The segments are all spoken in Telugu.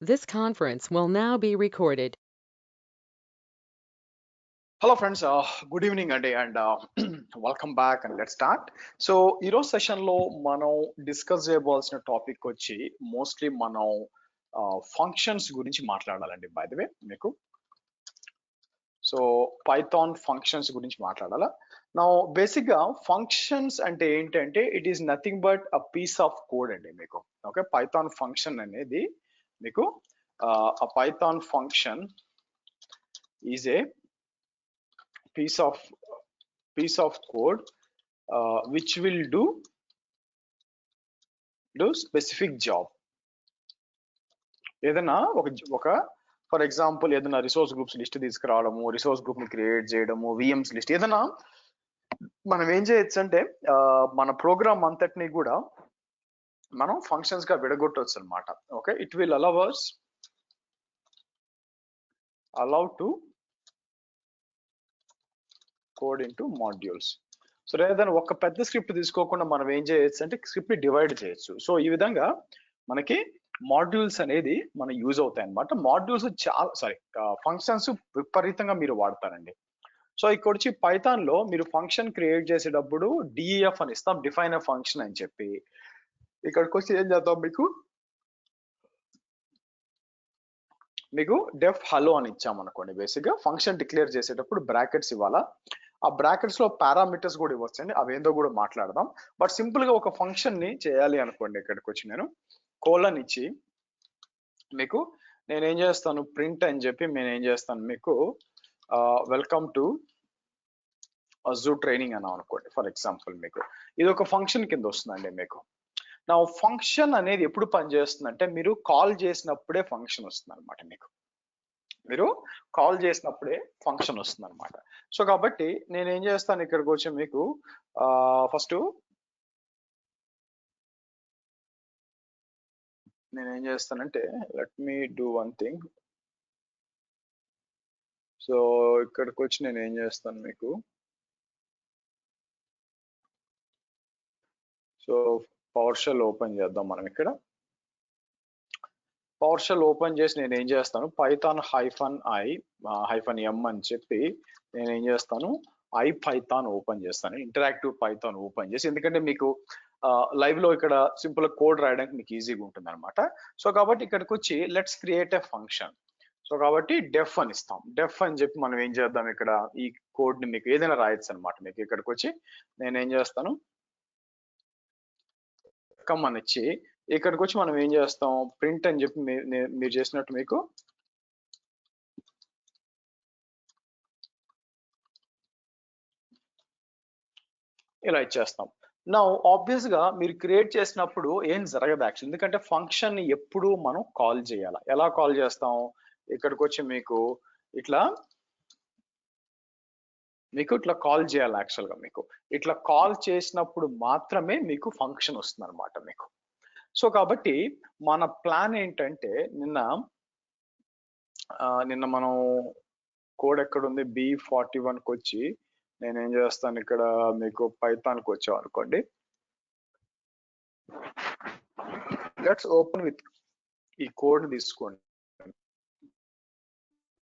This conference will now be recorded. Hello friends, good evening అండి and welcome back and let start. So ఈరోజు సెషన్లో మనం డిస్కస్ చేయబోవాల్సిన టాపిక్ వచ్చి మోస్ట్లీ మనం ఫంక్షన్స్ గురించి మాట్లాడాలండి. బై ద వే మీకు సో పైథాన్ ఫంక్షన్స్ గురించి మాట్లాడాలా. నా బేసిక్గా ఫంక్షన్స్ అంటే ఏంటంటే it is nothing but a piece of code అండి మీకు. ఓకే, పైథాన్ ఫంక్షన్ అనేది మీకు a python function is a piece of code which will do specific job. ఏదైనా ఒక ఫర్ ఎగ్జాంపుల్ ఏదైనా రిసోర్స్ గ్రూప్స్ లిస్ట్ తీసుకురావడము, రిసోర్స్ గ్రూప్ ని క్రియేట్ చేయడము, విఎంస్ లిస్ట్ ఏదైనా మనం ఏం చేయొచ్చు అంటే మన ప్రోగ్రామ్ అంతటిని కూడా మనం ఫంక్షన్స్ గా విడగొట్టవచ్చు అనమాట. Okay, it will allow to code into modules. So లేదని ఒక పెద్ద స్క్రిప్ట్ తీసుకోకుండా మనం ఏం చేయొచ్చు అంటే స్క్రిప్ట్ ని డివైడ్ చేయొచ్చు. సో ఈ విధంగా మనకి మాడ్యూల్స్ అనేది మన యూజ్ అవుతాయి అనమాట. మాడ్యూల్స్ చాలా ఫంక్షన్స్ విపరీతంగా మీరు వాడతారండి. సో ఇక్కడ వచ్చి పైథాన్ లో మీరు ఫంక్షన్ క్రియేట్ చేసేటప్పుడు డిఈఎఫ్ అని ఇస్తాం, డిఫైన్ ఎ ఫంక్షన్ అని చెప్పి. ఇక్కడికి వచ్చి ఏం చేద్దాం, మీకు డెఫ్ హలో అని ఇచ్చాం అనుకోండి. బేసిక్ గా ఫంక్షన్ డిక్లేర్ చేసేటప్పుడు బ్రాకెట్స్ ఇవ్వాలా, ఆ బ్రాకెట్స్ లో పారామీటర్స్ కూడా ఇవ్వచ్చండి, అవేందో కూడా మాట్లాడదాం. బట్ సింపుల్ గా ఒక ఫంక్షన్ ని చేయాలి అనుకోండి, ఇక్కడికి వచ్చి నేను కోలన్ ఇచ్చి మీకు నేనేం చేస్తాను ప్రింట్ అని చెప్పి నేను ఏం చేస్తాను మీకు వెల్కమ్ టు అజూర్ ట్రైనింగ్ అని అనుకోండి. ఫర్ ఎగ్జాంపుల్ మీకు ఇది ఒక ఫంక్షన్ కింద వస్తుందండి. మీకు నా ఫంక్షన్ అనేది ఎప్పుడు పనిచేస్తుందంటే మీరు కాల్ చేసినప్పుడే ఫంక్షన్ వస్తుంది అనమాట. మీరు కాల్ చేసినప్పుడే ఫంక్షన్ వస్తుంది అనమాట. సో కాబట్టి నేను ఏం చేస్తాను ఇక్కడికి వచ్చి మీకు ఫస్ట్ నేనేం చేస్తానంటే let me do one thing. So ఇక్కడికి వచ్చి నేను ఏం చేస్తాను మీకు సో పవర్ షెల్ ఓపెన్ చేద్దాం మనం. ఇక్కడ పవర్ షెల్ ఓపెన్ చేసి నేను ఏం చేస్తాను పైథాన్ -i-m అని చెప్పి నేను ఏం చేస్తాను ఐపైథాన్ ఓపెన్ చేస్తాను, ఇంటరాక్టివ్ పైథాన్ ఓపెన్ చేసి. ఎందుకంటే మీకు లైవ్ లో ఇక్కడ సింపుల్ కోడ్ రాయడానికి మీకు ఈజీగా ఉంటుంది అనమాట. సో కాబట్టి ఇక్కడికి వచ్చి let's create a function. So కాబట్టి డెఫ్ అని ఇస్తాం. డెఫ్ అని చెప్పి మనం ఏం చేద్దాం, ఇక్కడ ఈ కోడ్ ని మీకు ఏదైనా రాయొచ్చు అనమాట. మీకు ఇక్కడికి వచ్చి నేను ఏం చేస్తాను కమ్ అని ఇచ్చి ఇక్కడికి వచ్చి మనం ఏం చేస్తాం ప్రింట్ అని చెప్పి మీరు చేసినట్టు మీకు ఇలా ఇచ్చేస్తాం. నా ఆబ్వియస్ గా మీరు క్రియేట్ చేసినప్పుడు ఏం జరగదు యాక్చువల్, ఎందుకంటే ఫంక్షన్ ని ఎప్పుడు మనం కాల్ చేయాలి. ఎలా కాల్ చేస్తాం, ఇక్కడికి వచ్చి మీకు ఇట్లా కాల్ చేయాలి. యాక్చువల్ గా మీకు ఇట్లా కాల్ చేసినప్పుడు మాత్రమే మీకు ఫంక్షన్ వస్తుంది అనమాట మీకు. సో కాబట్టి మన ప్లాన్ ఏంటంటే నిన్న మనం కోడ్ ఎక్కడుంది B41కి వచ్చి నేనేం చేస్తాను ఇక్కడ మీకు పైథాన్కి వచ్చాం అనుకోండి. లెట్స్ ఓపెన్ విత్ ఈ కోడ్ తీసుకోండి.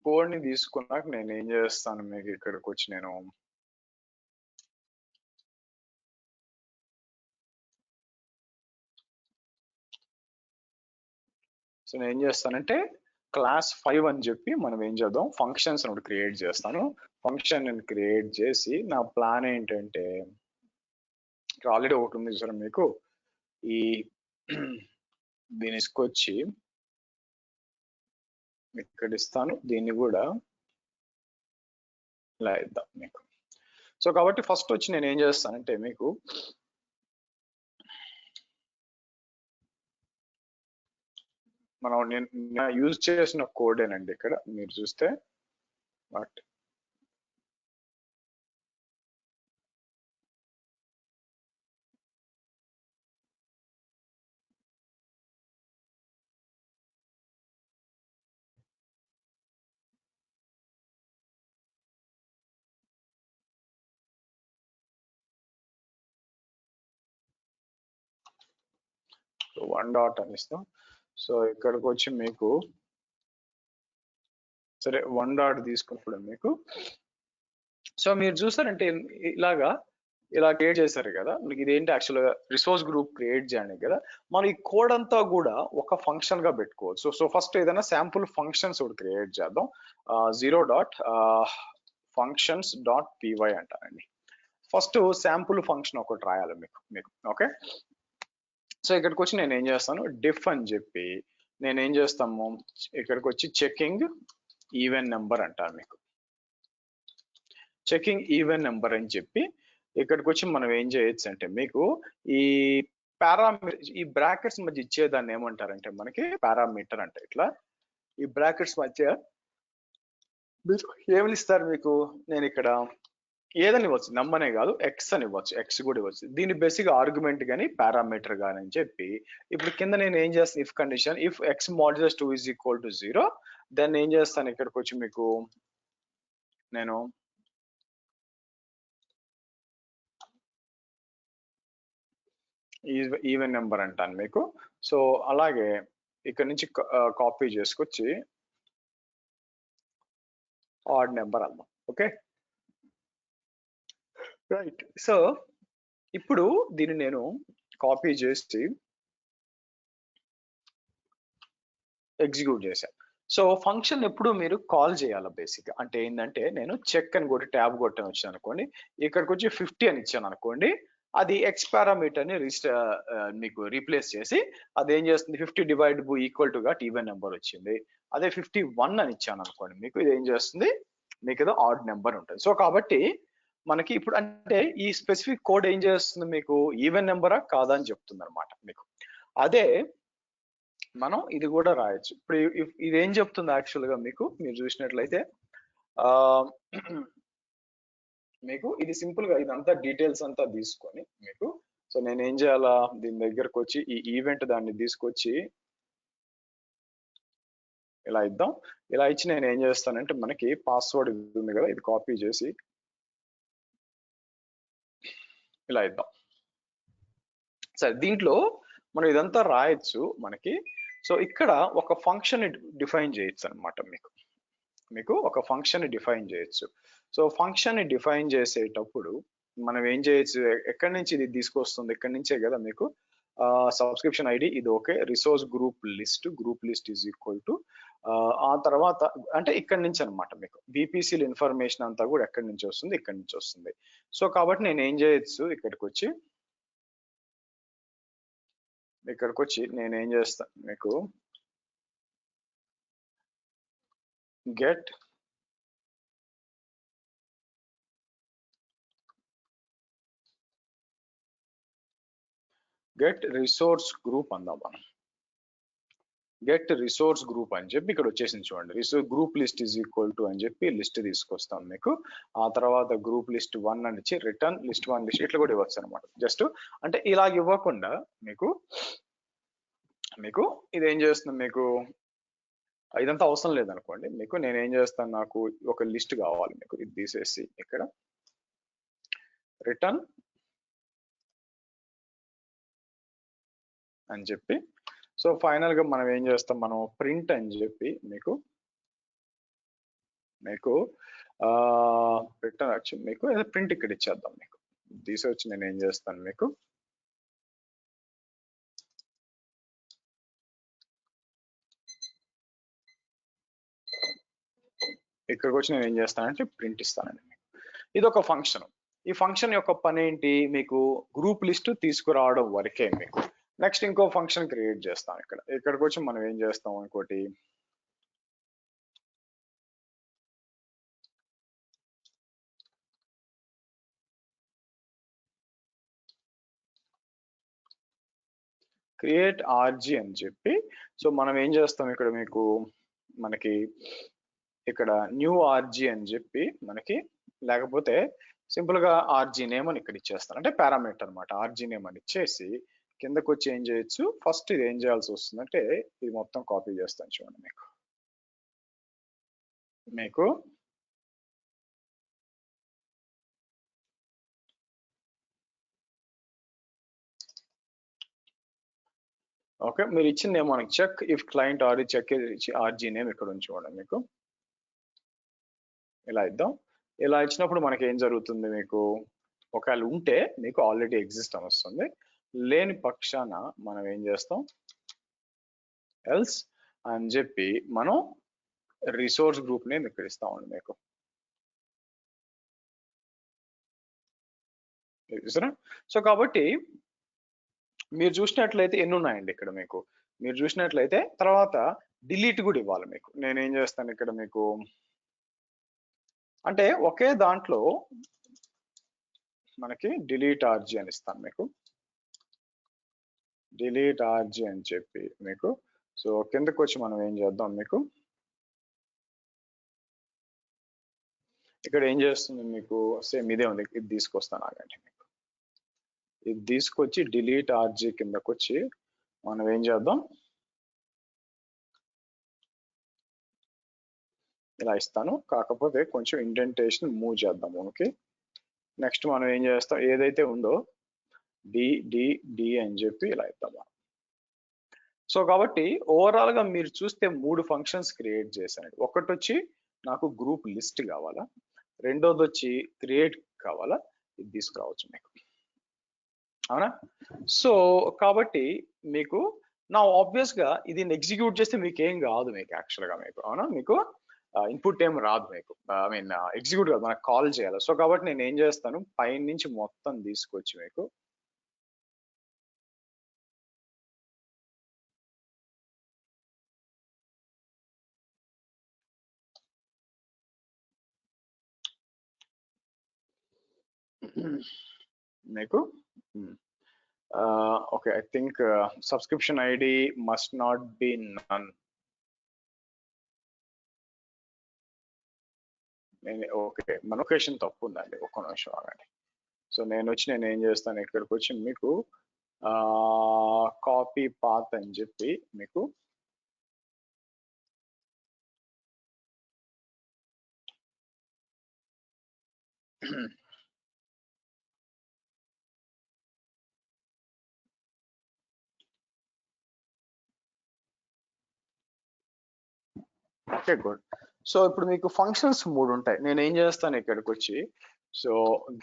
కోడ్ ని తీసుకున్నాక నేను ఏం చేస్తాను మీకు ఇక్కడికి వచ్చి నేను సో నేను ఏం చేస్తానంటే క్లాస్ 5 అని చెప్పి మనం ఏం చేద్దాం ఫంక్షన్స్ ఒకటి క్రియేట్ చేస్తాను. ఫంక్షన్ నేను క్రియేట్ చేసి నా ప్లాన్ ఏంటంటే ఇక్కడ ఆల్రెడీ ఒకటి ఉంది చూసారా మీకు, ఈ దీని తీసుకొచ్చి ఇక్కడ ఇస్తాను, దీన్ని కూడా ఇలా ఇద్దాం మీకు. సో కాబట్టి ఫస్ట్ వచ్చి నేను ఏం చేస్తానంటే మీకు మనం నేను యూజ్ చేసిన కోడేనండి ఇక్కడ మీరు చూస్తే. బట్ వన్ డాట్ అని ఇస్తాం. సో ఇక్కడికి వచ్చి మీకు సరే 1 డాట్ తీసుకున్నప్పుడు మీకు సో మీరు చూసారంటే ఇలా క్రియేట్ చేశారు కదా, మీకు ఇదేంటి యాక్చువల్గా రిసోర్స్ గ్రూప్ క్రియేట్ చేయడానికి కదా. మనం ఈ కోడ్ అంతా కూడా ఒక ఫంక్షన్ గా పెట్టుకోవచ్చు. సో ఫస్ట్ ఏదైనా శాంపుల్ ఫంక్షన్స్ ఒకటి క్రియేట్ చేద్దాం. 0.functions.py అంటారండి. ఫస్ట్ శాంపుల్ ఫంక్షన్ ఒకటి రాయాలి మీకు ఓకే. సో ఇక్కడికి వచ్చి నేను ఏం చేస్తాను, డిఫ్ అని చెప్పి నేను ఏం చేస్తాము, ఇక్కడికి వచ్చి చెకింగ్ ఈవెన్ నెంబర్ అంటాను మీకు. చెకింగ్ ఈవెన్ నెంబర్ అని చెప్పి ఇక్కడికి వచ్చి మనం ఏం చేయొచ్చు అంటే మీకు ఈ ఈ బ్రాకెట్స్ మధ్య ఇచ్చేదాన్ని ఏమంటారంటే మనకి పారామీటర్ అంటే ఇట్లా ఈ బ్రాకెట్స్ మధ్య మీరు ఏమి ఇస్తారు మీకు, నేను ఇక్కడ ఏదని ఇవ్వచ్చు, నమ్మనే కాదు ఎక్స్ అని ఇవ్వచ్చు, ఎక్స్ కూడా ఇవ్వచ్చు. దీని బేసిక్ ఆర్గ్యుమెంట్ కానీ పారామీటర్ కానీ అని చెప్పి ఇప్పుడు కింద నేను ఏం చేస్తాను, if condition if X modulus 2 is equal to 0 then ఏం చేస్తాను, ఇక్కడికి వచ్చి మీకు నేను ఈవెన్ నెంబర్ అంటాను మీకు. సో అలాగే ఇక్కడ నుంచి కాపీ చేసుకొచ్చి ఆడ్ నెంబర్ అన్నాం. Okay right. సో ఇప్పుడు దీన్ని నేను కాపీ చేసి ఎగ్జిక్యూట్ చేశాను. సో ఫంక్షన్ ఎప్పుడు మీరు కాల్ చేయాలి బేసిక్ అంటే ఏంటంటే, నేను చెక్ అని కొట్టి ట్యాబ్ కొట్టని వచ్చాను అనుకోండి, ఇక్కడికి వచ్చి 50 అని ఇచ్చాను అనుకోండి, అది ఎక్స్ పారామీటర్ ని మీకు రీప్లేస్ చేసి అది ఏం చేస్తుంది, 50 డివైడ్ బై ఈక్వల్ టు గా ఈవెన్ నెంబర్ వచ్చింది. అదే 51 అని ఇచ్చాను అనుకోండి, మీకు ఇది ఏం చేస్తుంది, మీకు ఏదో ఆడ్ నెంబర్ ఉంటుంది. సో కాబట్టి మనకి ఇప్పుడు అంటే ఈ స్పెసిఫిక్ కోడ్ ఏం చేస్తుంది, మీకు ఈవెన్ నెంబరా కాదా అని చెప్తుంది అనమాట మీకు. అదే మనం ఇది కూడా రాయొచ్చు. ఇప్పుడు ఇది ఏం చెప్తుంది యాక్చువల్ గా మీకు, మీరు చూసినట్లయితే మీకు ఇది సింపుల్ గా ఇదంతా డీటెయిల్స్ అంతా తీసుకొని మీకు, సో నేను ఏం చేయాలా, దీని దగ్గరకు వచ్చి ఈ ఈవెంట్ దాన్ని తీసుకొచ్చి ఇలా ఇద్దాం. ఇలా ఇచ్చి నేను ఏం చేస్తానంటే మనకి పాస్వర్డ్ ఉంది కదా, ఇది కాపీ చేసి ఇలా ఇద్దాం. సరే దీంట్లో మనం ఇదంతా రాయొచ్చు మనకి. సో ఇక్కడ ఒక ఫంక్షన్ డిఫైన్ చేయొచ్చు అనమాట మీకు ఒక ఫంక్షన్ డిఫైన్ చేయొచ్చు. సో ఫంక్షన్ డిఫైన్ చేసేటప్పుడు మనం ఏం చేయొచ్చు, ఎక్కడి నుంచి ఇది తీసుకొస్తుంది, ఎక్కడి నుంచే కదా మీకు సబ్స్క్రిప్షన్ ఐడి ఇది okay, resource group list is equal to ఆ తర్వాత అంటే ఇక్కడి నుంచి అనమాట మీకు బీపీసీల ఇన్ఫర్మేషన్ అంతా కూడా ఎక్కడి నుంచి వస్తుంది, ఇక్కడి నుంచి వస్తుంది. సో కాబట్టి నేను ఏం చేయొచ్చు, ఇక్కడికి వచ్చి నేను ఏం చేస్తాను మీకు గెట్ రిసోర్స్ గ్రూప్ అందాం మనం. గెట్ రిసోర్స్ గ్రూప్ అని చెప్పి ఇక్కడ వచ్చేసింది చూడండి, resource group list is equal to అని చెప్పి లిస్ట్ తీసుకొస్తాం మీకు. ఆ తర్వాత గ్రూప్ లిస్ట్ 1 అని ఇచ్చి రిటర్న్ లిస్ట్ 1 లిస్ట్ ఇట్లా కూడా ఇవ్వచ్చు అనమాట. జస్ట్ అంటే ఇలాగ ఇవ్వకుండా మీకు ఇది ఏం చేస్తుంది, మీకు ఇదంతా అవసరం లేదనుకోండి, మీకు నేను ఏం చేస్తాను, నాకు ఒక లిస్ట్ కావాలి మీకు, ఇది తీసేసి ఇక్కడ రిటర్న్ అని చెప్పి, సో ఫైనల్ గా మనం ఏం చేస్తాం, మనం ప్రింట్ అని చెప్పి మీకు రిటర్న్ వచ్చి మీకు ప్రింట్ ఇక్కడ ఇచ్చేద్దాం. మీకు తీసేవచ్చి నేను ఏం చేస్తాను, మీకు ఇక్కడికి వచ్చి నేను ఏం చేస్తానంటే ప్రింట్ ఇస్తానండి మీకు. ఇది ఒక ఫంక్షన్. ఈ ఫంక్షన్ యొక్క పని ఏంటి, మీకు గ్రూప్ లిస్ట్ తీసుకురావడం వరకే మీకు. నెక్స్ట్ ఇంకో ఫంక్షన్ క్రియేట్ చేస్తాం ఇక్కడికి వచ్చి మనం ఏం చేస్తాం, ఇంకోటి క్రియేట్ ఆర్జీ అని చెప్పి, సో మనం ఏం చేస్తాం ఇక్కడ మీకు మనకి ఇక్కడ న్యూ ఆర్జీ అని చెప్పి మనకి, లేకపోతే సింపుల్ గా ఆర్జీ నేమ్ అని ఇక్కడ ఇచ్చేస్తాను, అంటే పారామీటర్ అనమాట. ఆర్జీ నేమ్ అని ఇచ్చేసి కిందకు వచ్చి ఏం చేయొచ్చు, ఫస్ట్ ఇది ఏం చేయాల్సి వస్తుందంటే ఇది మొత్తం కాపీ చేస్తాను చూడండి మీకు ఓకే, మీరు ఇచ్చింది ఏమో మనకి check if client or check RG name ఇక్కడ ఉంచుకోండి. మీకు ఇలా ఇద్దాం. ఇలా ఇచ్చినప్పుడు మనకి ఏం జరుగుతుంది, మీకు ఒకవేళ ఉంటే మీకు ఆల్రెడీ ఎగ్జిస్ట్ అని వస్తుంది. లేని పక్షాన మనం ఏం చేస్తాం, ఎల్స్ అని చెప్పి మనం రిసోర్స్ గ్రూప్ నేమ్ ఇక్కడ ఇస్తామండి. మీకు చూసారా? సో కాబట్టి మీరు చూసినట్లయితే ఎన్ని ఉన్నాయండి ఇక్కడ మీకు, మీరు చూసినట్లయితే తర్వాత డిలీట్ కూడా ఇవ్వాలి మీకు. నేనేం చేస్తాను ఇక్కడ మీకు, అంటే ఒకే దాంట్లో మనకి డిలీట్ ఆర్జీ అని ఇస్తాను మీకు, డిలీట్ ఆర్జీ అని చెప్పి మీకు. సో కిందకు వచ్చి మనం ఏం చేద్దాం, మీకు ఇక్కడ ఏం చేస్తుంది మీకు, సేమ్ ఇదే ఉంది. ఇది తీసుకొస్తాను ఆగండి. మీకు ఇది తీసుకొచ్చి డిలీట్ ఆర్జీ కిందకు వచ్చి మనం ఏం చేద్దాం, ఇలా ఇస్తాను. కాకపోతే కొంచెం ఇండెంటేషన్ మూవ్ చేద్దాం. మనకి నెక్స్ట్ మనం ఏం చేస్తాం, ఏదైతే ఉందో డి అని చెప్పి ఇలా ఇద్దాం. సో కాబట్టి ఓవరాల్ గా మీరు చూస్తే 3 ఫంక్షన్స్ క్రియేట్ చేశాను. ఒకటి వచ్చి నాకు గ్రూప్ లిస్ట్ కావాలా, రెండోది వచ్చి క్రియేట్ కావాలా, ఇది తీసుకురావచ్చు మీకు, అవునా? సో కాబట్టి మీకు నా ఆబ్వియస్ గా ఇది ఎగ్జిక్యూట్ చేస్తే మీకు ఏం కాదు, మీకు యాక్చువల్ గా మీకు, అవునా? మీకు ఇన్పుట్ ఏం రాదు మీకు, ఐ మీన్ ఎగ్జిక్యూట్ కాదు, మనకు కాల్ చేయాలి. సో కాబట్టి నేను ఏం చేస్తాను, పైన నుంచి మొత్తం తీసుకొచ్చి మీకు మీకు okay, I think subscription ID must not be none. Okay, మన లొకేషన్ తప్పు ఉందండి, ఒక్క నిమిషం ఆగండి. సో నేను ఏం చేస్తాను, ఇక్కడికి వచ్చి మీకు కాపీ పాత్ అని చెప్పి మీకు ఓకే గుడ్. సో ఇప్పుడు మీకు ఫంక్షన్స్ 3 ఉంటాయి. నేను ఏం చేస్తాను, ఇక్కడికి వచ్చి సో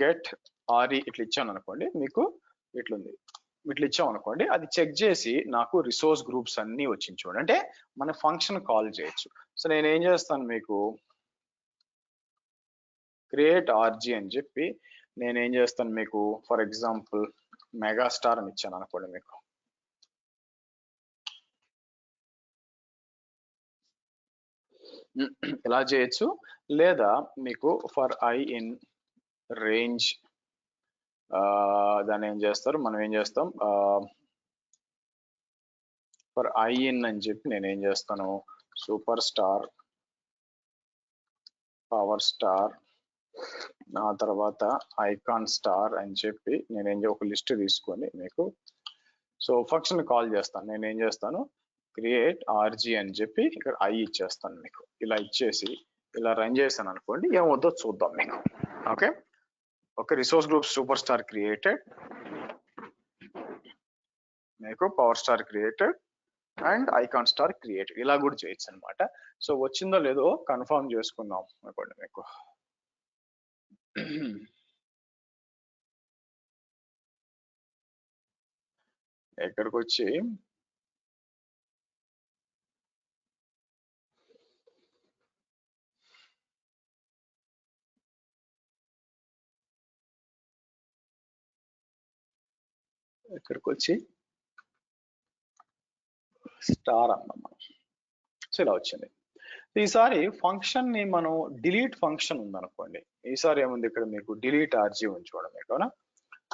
గెట్ ఆర్ఈ ఇట్లా ఇచ్చాను అనుకోండి, మీకు ఇట్లుంది. ఇట్లా ఇచ్చాం అనుకోండి, అది చెక్ చేసి నాకు రిసోర్స్ గ్రూప్స్ అన్ని వచ్చింది చూడండి. అంటే మన ఫంక్షన్ కాల్ చేయొచ్చు. సో నేను ఏం చేస్తాను, మీకు క్రియేట్ ఆర్జీ అని చెప్పి నేను ఏం చేస్తాను, మీకు ఫర్ ఎగ్జాంపుల్ మెగాస్టార్ అని ఇచ్చాను అనుకోండి. మీకు ఇలా చేయొచ్చు, లేదా మీకు ఫర్ ఐ ఇన్ రేంజ్ దాన్ని ఏం చేస్తారు, మనం ఏం చేస్తాం, ఫర్ ఐ ఇన్ అని చెప్పి నేను ఏం చేస్తాను, సూపర్ స్టార్, పవర్ స్టార్, ఆ తర్వాత ఐకాన్ స్టార్ అని చెప్పి నేనేం ఒక లిస్ట్ తీసుకొని మీకు సో ఫంక్షన్ కాల్ చేస్తాను. నేను ఏం చేస్తాను, క్రియేట్ ఆర్జీ అని చెప్పి ఇక్కడ ఐ ఇచ్చేస్తాను. మీకు ఇలా ఇచ్చేసి ఇలా రన్ చేశాను అనుకోండి, ఏమవుతుందో చూద్దాం మీకు. Okay okay, resource group super star created, మీకు power star created and icon star created, ఇలా కూడా చేయొచ్చు అనమాట. సో వచ్చిందో లేదో కన్ఫర్మ్ చేసుకుందాం అనుకోండి. మీకు ఎక్కడికి వచ్చి ఇక్కడికి వచ్చి స్టార్ అన్నాం మనం. సో ఇలా వచ్చింది. ఈసారి ఫంక్షన్ ని మనం డిలీట్ ఫంక్షన్ ఉందనుకోండి, ఈసారి ఏముంది ఇక్కడ మీకు డిలీట్ ఆర్జీ ఉంచుకోవడం మీకు, అవునా?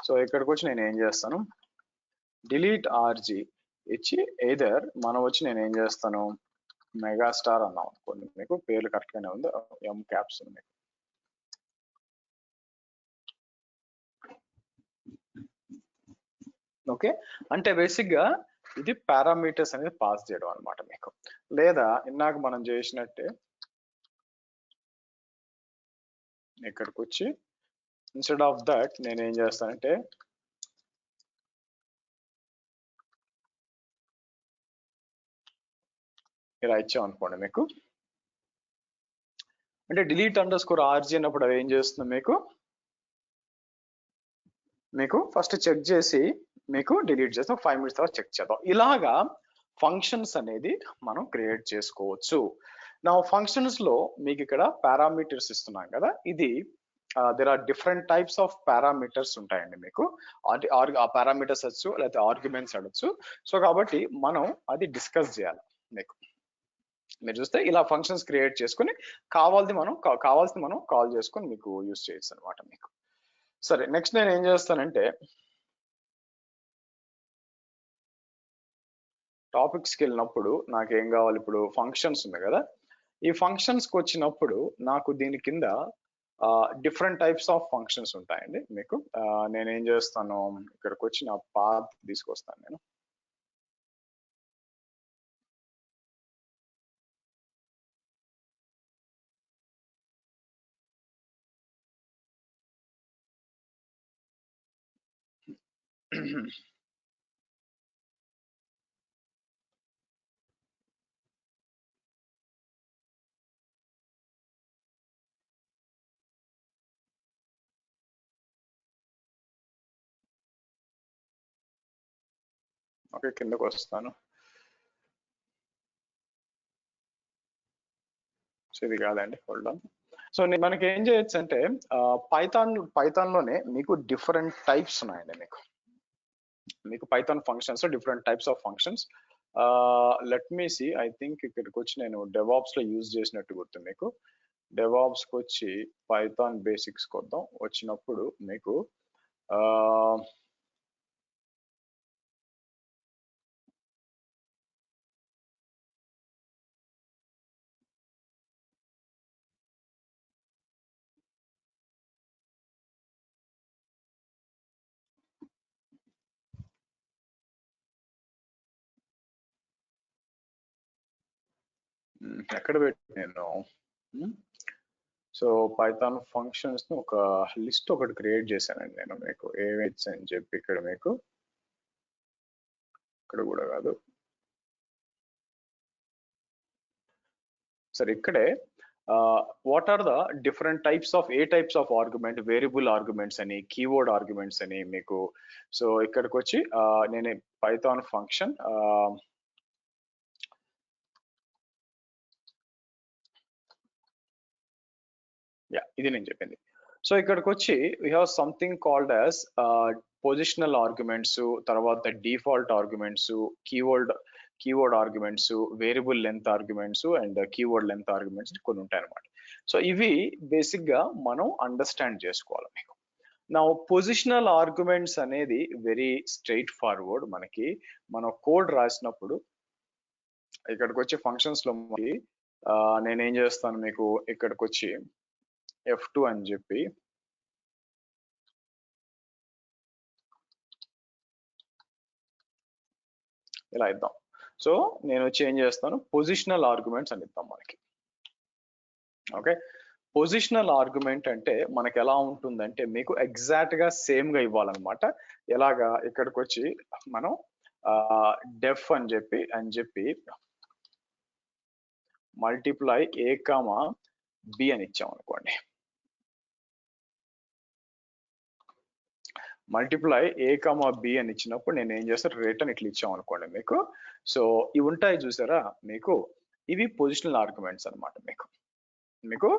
సో ఇక్కడికి వచ్చి నేను ఏం చేస్తాను, డిలీట్ ఆర్జీ ఇచ్చి ఎయిదర్ మనం వచ్చి నేను ఏం చేస్తాను, మెగాస్టార్ అన్నాం అనుకోండి. మీకు పేర్లు కరెక్ట్ గానే ఉంది, ఎం క్యాప్స్ ఉంది. ఓకే, అంటే బేసిక్ గా ఇది పారామీటర్స్ అనేది పాస్ చేయడం అనమాట మీకు. లేదా ఇందాక మనం చేసినట్టే ఇక్కడికి వచ్చి ఇన్స్టెడ్ ఆఫ్ దట్ నేను ఏం చేస్తానంటే ఇలా ఇచ్చాం అనుకోండి మీకు, అంటే delete_rg అన్నప్పుడు అది ఏం చేస్తుంది మీకు ఫస్ట్ చెక్ చేసి మీకు డిలీట్ చేస్తాం, 5 minutes తర్వాత చెక్ చేద్దాం. ఇలాగా ఫంక్షన్స్ అనేది మనం క్రియేట్ చేసుకోవచ్చు. నా ఫంక్షన్స్ లో మీకు ఇక్కడ పారామీటర్స్ ఇస్తున్నాం కదా, ఇది there are different types of parameters ఉంటాయండి మీకు. ఆ పారామీటర్స్ వచ్చు లేకపోతే ఆర్గ్యుమెంట్స్ అడొచ్చు. సో కాబట్టి మనం అది డిస్కస్ చేయాలి మీకు. మీరు చూస్తే ఇలా ఫంక్షన్స్ క్రియేట్ చేసుకుని కావాల్సింది మనం కాల్ చేసుకొని మీకు యూజ్ చేయొచ్చు అనమాట మీకు. సరే, నెక్స్ట్ నేను ఏం చేస్తానంటే టాపిక్స్కి వెళ్ళినప్పుడు నాకు ఏం కావాలి, ఇప్పుడు ఫంక్షన్స్ ఉంది కదా, ఈ ఫంక్షన్స్కి వచ్చినప్పుడు నాకు దీని కింద డిఫరెంట్ టైప్స్ ఆఫ్ ఫంక్షన్స్ ఉంటాయండి మీకు. నేనేం చేస్తాను, ఇక్కడికి వచ్చి నా పాత్ తీసుకొస్తాను నేను. ఓకే, కిందకు వస్తాను. సో ఇది కాదండి, హోల్డ్ ఆన్. సో మనకి ఏం చేయొచ్చు అంటే పైథాన్ లోనే మీకు డిఫరెంట్ టైప్స్ ఉన్నాయండి మీకు Python functions different types of functions. Let me see, I think ఇక్కడికి వచ్చి నేను డెవాప్స్ లో యూజ్ చేసినట్టు గుర్తు మీకు. డెవాప్స్ కి వచ్చి పైథాన్ బేసిక్స్ కొద్దాం, వచ్చినప్పుడు మీకు ఎక్కడ పెట్టి నేను సో పైథాన్ ఫంక్షన్స్ ని ఒక లిస్ట్ ఒకటి క్రియేట్ చేశానండి నేను మీకు, ఏవేట్స్ అని చెప్పి. ఇక్కడ మీకు ఇక్కడ కూడా కాదు, సరే ఇక్కడే what are the different types of types of argument, variable arguments అని, కీవర్డ్ ఆర్గ్యుమెంట్స్ అని మీకు. సో ఇక్కడికి వచ్చి నేను పైథాన్ ఫంక్షన్ ఇది నేను చెప్పింది. సో ఇక్కడికి వచ్చి we have something called as positional arguments, తర్వాత default arguments, keyword arguments, variable length arguments and keyword length arguments కొన్ని ఉంటాయి అనమాట. సో ఇవి బేసిక్ గా మనం అండర్స్టాండ్ చేసుకోవాలి మీకు. నా పొజిషనల్ ఆర్గ్యుమెంట్స్ అనేది వెరీ స్ట్రైట్ ఫార్వర్డ్. మనం కోడ్ రాసినప్పుడు ఇక్కడికి వచ్చి ఫంక్షన్స్ లో నేనేం చేస్తాను మీకు, ఇక్కడికి వచ్చి F2 అని చెప్పి ఇలా ఇద్దాం. సో నేను చేంజ్ చేస్తాను, పొజిషనల్ ఆర్గ్యుమెంట్స్ అని ఇద్దాం మనకి. ఓకే, పొజిషనల్ ఆర్గ్యుమెంట్ అంటే మనకి ఎలా ఉంటుందంటే మీకు ఎగ్జాక్ట్ గా సేమ్ గా ఇవ్వాలన్నమాట. ఎలాగా, ఇక్కడికి వచ్చి మనం డెఫ్ అని చెప్పి మల్టిప్లై ఏ కామా బి అని ఇచ్చాం అనుకోండి. మల్టిప్లై ఏ కామా బి అని ఇచ్చినప్పుడు నేను ఏం చేస్తాను, రిటర్న్ ఇట్లా ఇచ్చాం అనుకోండి మీకు. సో ఇవి ఉంటాయి చూసారా మీకు, ఇవి పొజిషనల్ ఆర్గ్యుమెంట్స్ అనమాట మీకు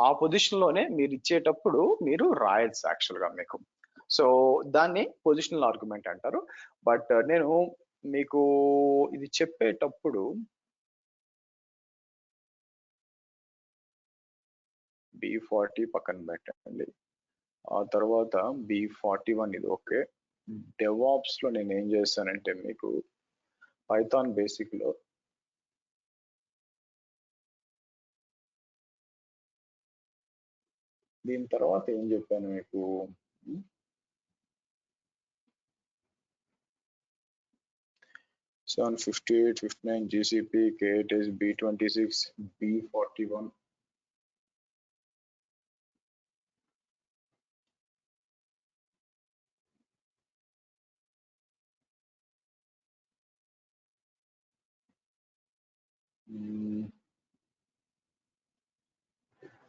ఆ పొజిషన్ లోనే మీరు ఇచ్చేటప్పుడు మీరు రాయొచ్చు యాక్చువల్ గా మీకు. సో దాన్ని పొజిషనల్ ఆర్గ్యుమెంట్ అంటారు. బట్ నేను మీకు ఇది చెప్పేటప్పుడు B40 పక్కన పెట్టండి, ఆ తర్వాత B41 ఇది ఓకే. డెవాప్స్ లో నేను ఏం చేస్తానంటే మీకు పైథాన్ బేసిక్ లో దీని తర్వాత ఏం చెప్పాను మీకు, 758, 59 GCP, K8 is B26, B41.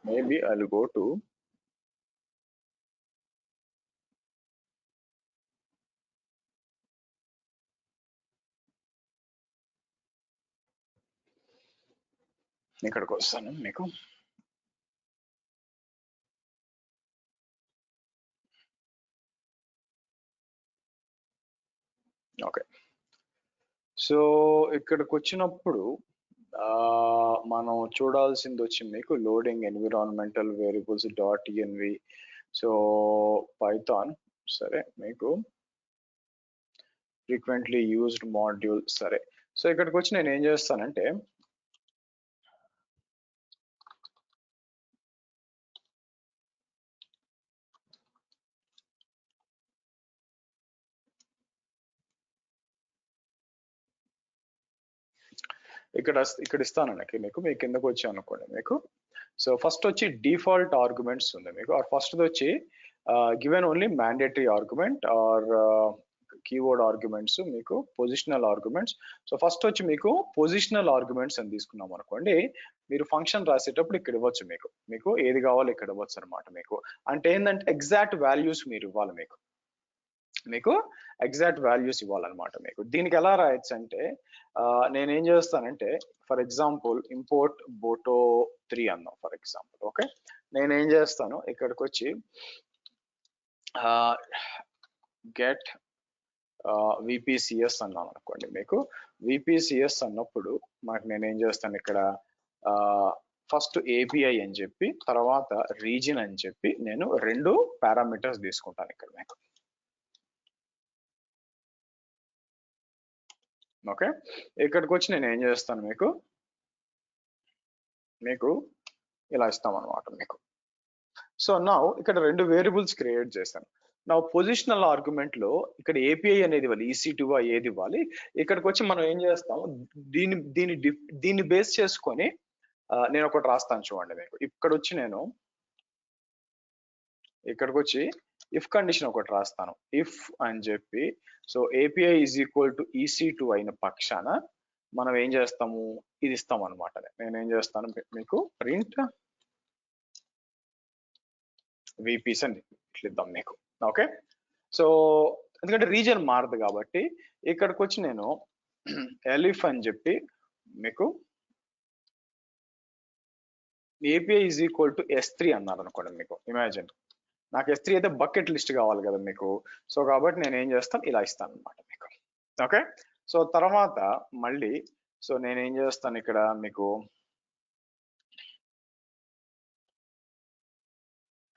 maybe I'll go to ఇక్కడికి వస్తాను మీకు. ఓకే, సో ఇక్కడికి వచ్చినప్పుడు మనం చూడాల్సింది వచ్చి మీకు loading environmental variables dot env. So Python, సరే మీకు ఫ్రీక్వెంట్లీ యూజ్డ్ మాడ్యూల్. సరే, సో ఇక్కడికి వచ్చి నేను ఏం చేస్తానంటే ఇక్కడ ఇస్తానండి మీకు. మీ కిందకు వచ్చి అనుకోండి మీకు. సో ఫస్ట్ వచ్చి డిఫాల్ట్ ఆర్గ్యుమెంట్స్ ఉంది మీకు. ఆర్ ఫస్ట్ వచ్చి given only mandatory argument are keyword arguments, మీకు పొజిషనల్ ఆర్గ్యుమెంట్స్. సో ఫస్ట్ వచ్చి మీకు పొజిషనల్ ఆర్గ్యుమెంట్స్ అని తీసుకున్నాం అనుకోండి, మీరు ఫంక్షన్ రాసేటప్పుడు ఇక్కడ ఇవ్వచ్చు మీకు. మీకు ఏది కావాలో ఇక్కడ ఇవ్వచ్చు అనమాట మీకు. అంటే ఏంటంటే ఎగ్జాక్ట్ వాల్యూస్ మీరు ఇవ్వాలి మీకు. మీకు ఎగ్జాక్ట్ వాల్యూస్ ఇవ్వాలన్నమాట మీకు. దీనికి ఎలా రాయొచ్చు అంటే నేనేం చేస్తానంటే ఫర్ ఎగ్జాంపుల్ ఇంపోర్ట్ బోటో 3 అన్నాం ఫర్ ఎగ్జాంపుల్. ఓకే, నేనేం చేస్తాను ఇక్కడికి వచ్చి గెట్ విపిసిఎస్ అన్నాను అనుకోండి మీకు. విపిసిఎస్ అన్నప్పుడు మనకు నేనేం చేస్తాను ఇక్కడ ఫస్ట్ ఏపీఐ అని చెప్పి తర్వాత రీజియన్ అని చెప్పి నేను 2 పారామీటర్స్ తీసుకుంటాను ఇక్కడ మీకు. ఓకే, ఇక్కడికి వచ్చి నేను ఏం చేస్తాను మీకు ఇలా ఇస్తాం అనమాట మీకు. సో నా ఇక్కడ 2 వేరియబుల్స్ క్రియేట్ చేశాను. నా పొజిషనల్ ఆర్గ్యుమెంట్ లో ఇక్కడ ఏపీఐ అనేది ఇవ్వాలి, EC2 ఏది ఇవ్వాలి. ఇక్కడికి వచ్చి మనం ఏం చేస్తాం, దీన్ని బేస్ చేసుకొని నేను ఒకటి రాస్తాను చూడండి మీకు. ఇక్కడ వచ్చి నేను ఇక్కడికి వచ్చి ఇఫ్ కండిషన్ ఒకటి రాస్తాను. ఇఫ్ అని చెప్పి so API is equal to EC2 అయిన పక్షాన మనం ఏం చేస్తాము, ఇది ఇస్తాం అనమాట. నేను ఏం చేస్తాను మీకు ప్రింట్ విపిస్ అని ఇద్దాం మీకు. ఓకే, సో ఎందుకంటే రీజన్ మారదు కాబట్టి ఇక్కడికి వచ్చి నేను ఎలిఫ్ అని చెప్పి మీకు API is equal to S3 అన్నారు అనుకోండి మీకు. ఇమాజిన్ నాకు S3 అయితే బకెట్ లిస్ట్ కావాలి కదా మీకు. సో కాబట్టి నేను ఏం చేస్తాను, ఇలా ఇస్తాను అనమాట మీకు. ఓకే, సో తర్వాత మళ్ళీ సో నేను ఏం చేస్తాను ఇక్కడ మీకు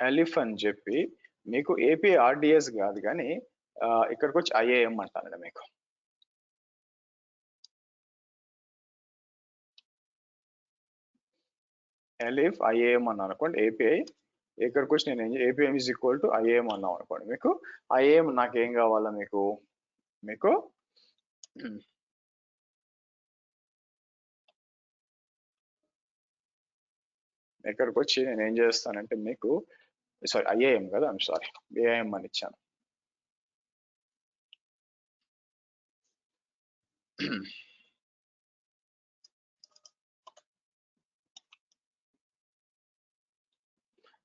ఎలిఫ్ అని చెప్పి మీకు ఏపీఐ RDS కాదు కానీ ఇక్కడికి వచ్చి IAM అంటానండి మీకు. ఎలిఫ్ IAM అన్నాను అనుకోండి ఏపీఐ. ఇక్కడికి వచ్చి నేను APM is equal to IAM అన్నాం అనుకోండి మీకు. IAM నాకు ఏం కావాలా మీకు ఇక్కడికి వచ్చి నేను ఏం చేస్తానంటే మీకు సారీ IAM కదా, ఐమ్ సారీ AIM అని ఇచ్చాను.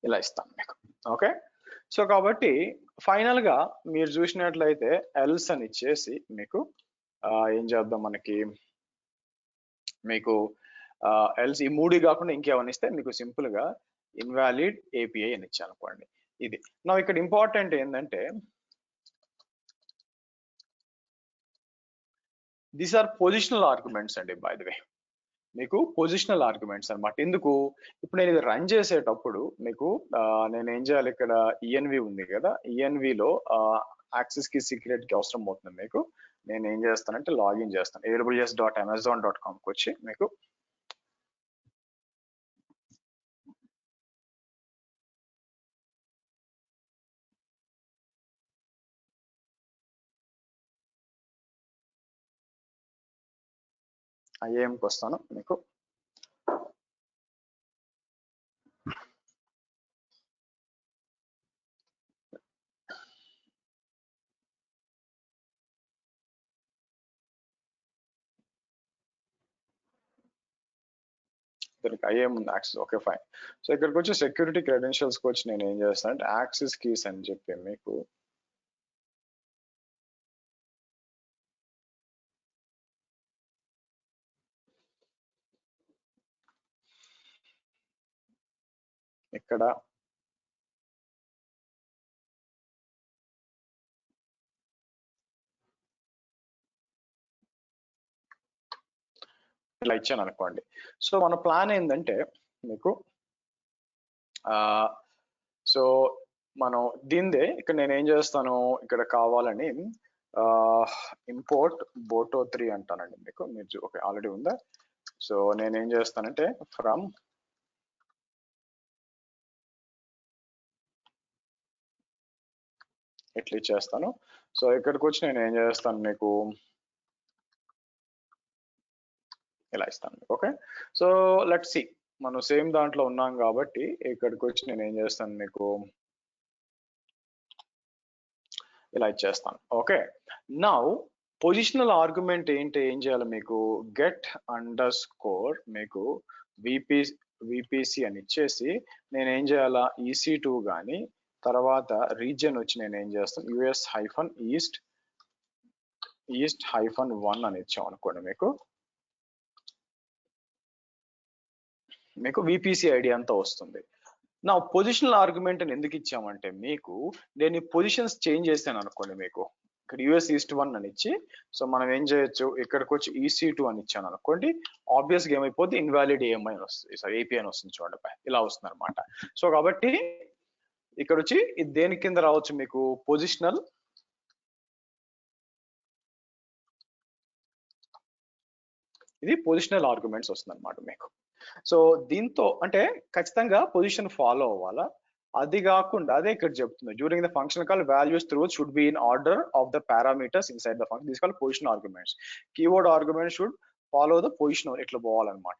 ఇలా ఇస్తాను మీకు. ఓకే, సో కాబట్టి ఫైనల్ గా మీరు చూసినట్లయితే ఎల్స్ అని ఇచ్చేసి మీకు ఏం చేద్దాం మీకు ఎల్స్ ఈ 3 కాకుండా ఇంకేమైనా ఇస్తే మీకు సింపుల్ గా ఇన్వాలిడ్ ఏపీఐ అని ఇచ్చాను అనుకోండి. ఇది నా ఇక్కడ ఇంపార్టెంట్ ఏంటంటే దీస్ ఆర్ పొజిషనల్ ఆర్గ్యుమెంట్స్ అండి బై ది వే. మీకు పొజిషనల్ ఆర్గ్యుమెంట్స్ అనమాట. ఎందుకు ఇప్పుడు నేను ఇది రన్ చేసేటప్పుడు మీకు నేను ఏం చేయాలి, ఇక్కడ ENV ఉంది కదా, ENVలో యాక్సెస్ కి సీక్రెట్ కి అవసరం అవుతుంది మీకు. నేను ఏం చేస్తానంటే లాగిన్ చేస్తాను aws.amazon.com వచ్చి మీకు IAMకి వస్తాను మీకు. దానికి ఐఎం ఉంది యాక్సెస్. Okay fine. సో ఇక్కడికి వచ్చి సెక్యూరిటీ క్రెడెన్షియల్స్కి వచ్చి నేను ఏం చేస్తాను అంటే యాక్సెస్ కీస్ అని చెప్పి మీకు ఇక్కడ ఇలా ఇచ్చాను అనుకోండి. సో మన ప్లాన్ ఏంటంటే మీకు సో మనం దీందే ఇక్కడ నేను ఏం చేస్తాను, ఇక్కడ కావాలని ఇంపోర్ట్ బోటో 3 అంటానండి మీకు. మీరు ఓకే ఆల్రెడీ ఉందా. సో నేను ఏం చేస్తానంటే ఫ్రమ్ ఇట్లా ఇచ్చేస్తాను. సో ఇక్కడికి వచ్చి నేను ఏం చేస్తాను మీకు ఇలా ఇస్తాను. ఓకే సో లెట్ సి మనం సేమ్ దాంట్లో ఉన్నాం కాబట్టి ఇక్కడికి వచ్చి నేను ఏం చేస్తాను మీకు ఇలా ఇచ్చేస్తాను. ఓకే నౌ పొజిషనల్ ఆర్గ్యుమెంట్ ఏం చేయాలి మీకు గెట్ అండర్ స్కోర్ మీకు విపిసి అని ఇచ్చేసి నేను ఏం చేయాలా EC2 కానీ తర్వాత రీజియన్ వచ్చి నేను ఏం చేస్తాను US హైఫన్ ఈస్ట్ హైఫన్ 1 అని ఇచ్చాం అనుకోండి మీకు విపిసి ఐడి అంతా వస్తుంది. నా పొజిషనల్ ఆర్గ్యుమెంట్ అని ఎందుకు ఇచ్చామంటే మీకు నేను పొజిషన్స్ చేంజ్ చేస్తాను అనుకోండి మీకు ఇక్కడ US ఈస్ట్ 1 అని ఇచ్చి సో మనం ఏం చేయొచ్చు ఇక్కడికి వచ్చి EC2 అని ఇచ్చాను అనుకోండి ఆబ్వియస్ గా ఏమైపోద్ది ఇన్వాలిడ్ ఏఎంఐ అని వస్తుంది, సారీ ఏపీ అని వస్తుంది చూడండి ఇలా వస్తుంది అనమాట. సో కాబట్టి ఇక్కడ వచ్చి ఇది దేని కింద రావచ్చు మీకు పొజిషనల్ ఇది పొజిషనల్ ఆర్గ్యుమెంట్స్ వస్తుంది అనమాట మీకు. సో దీంతో అంటే ఖచ్చితంగా పొజిషన్ ఫాలో అవ్వాలా. అది కాకుండా అదే ఇక్కడ చెప్తుంది during the function call values through should be in order of the parameters inside the function this call position arguments. Keyword argument should follow the position ఇట్లా పోవాలన్నమాట.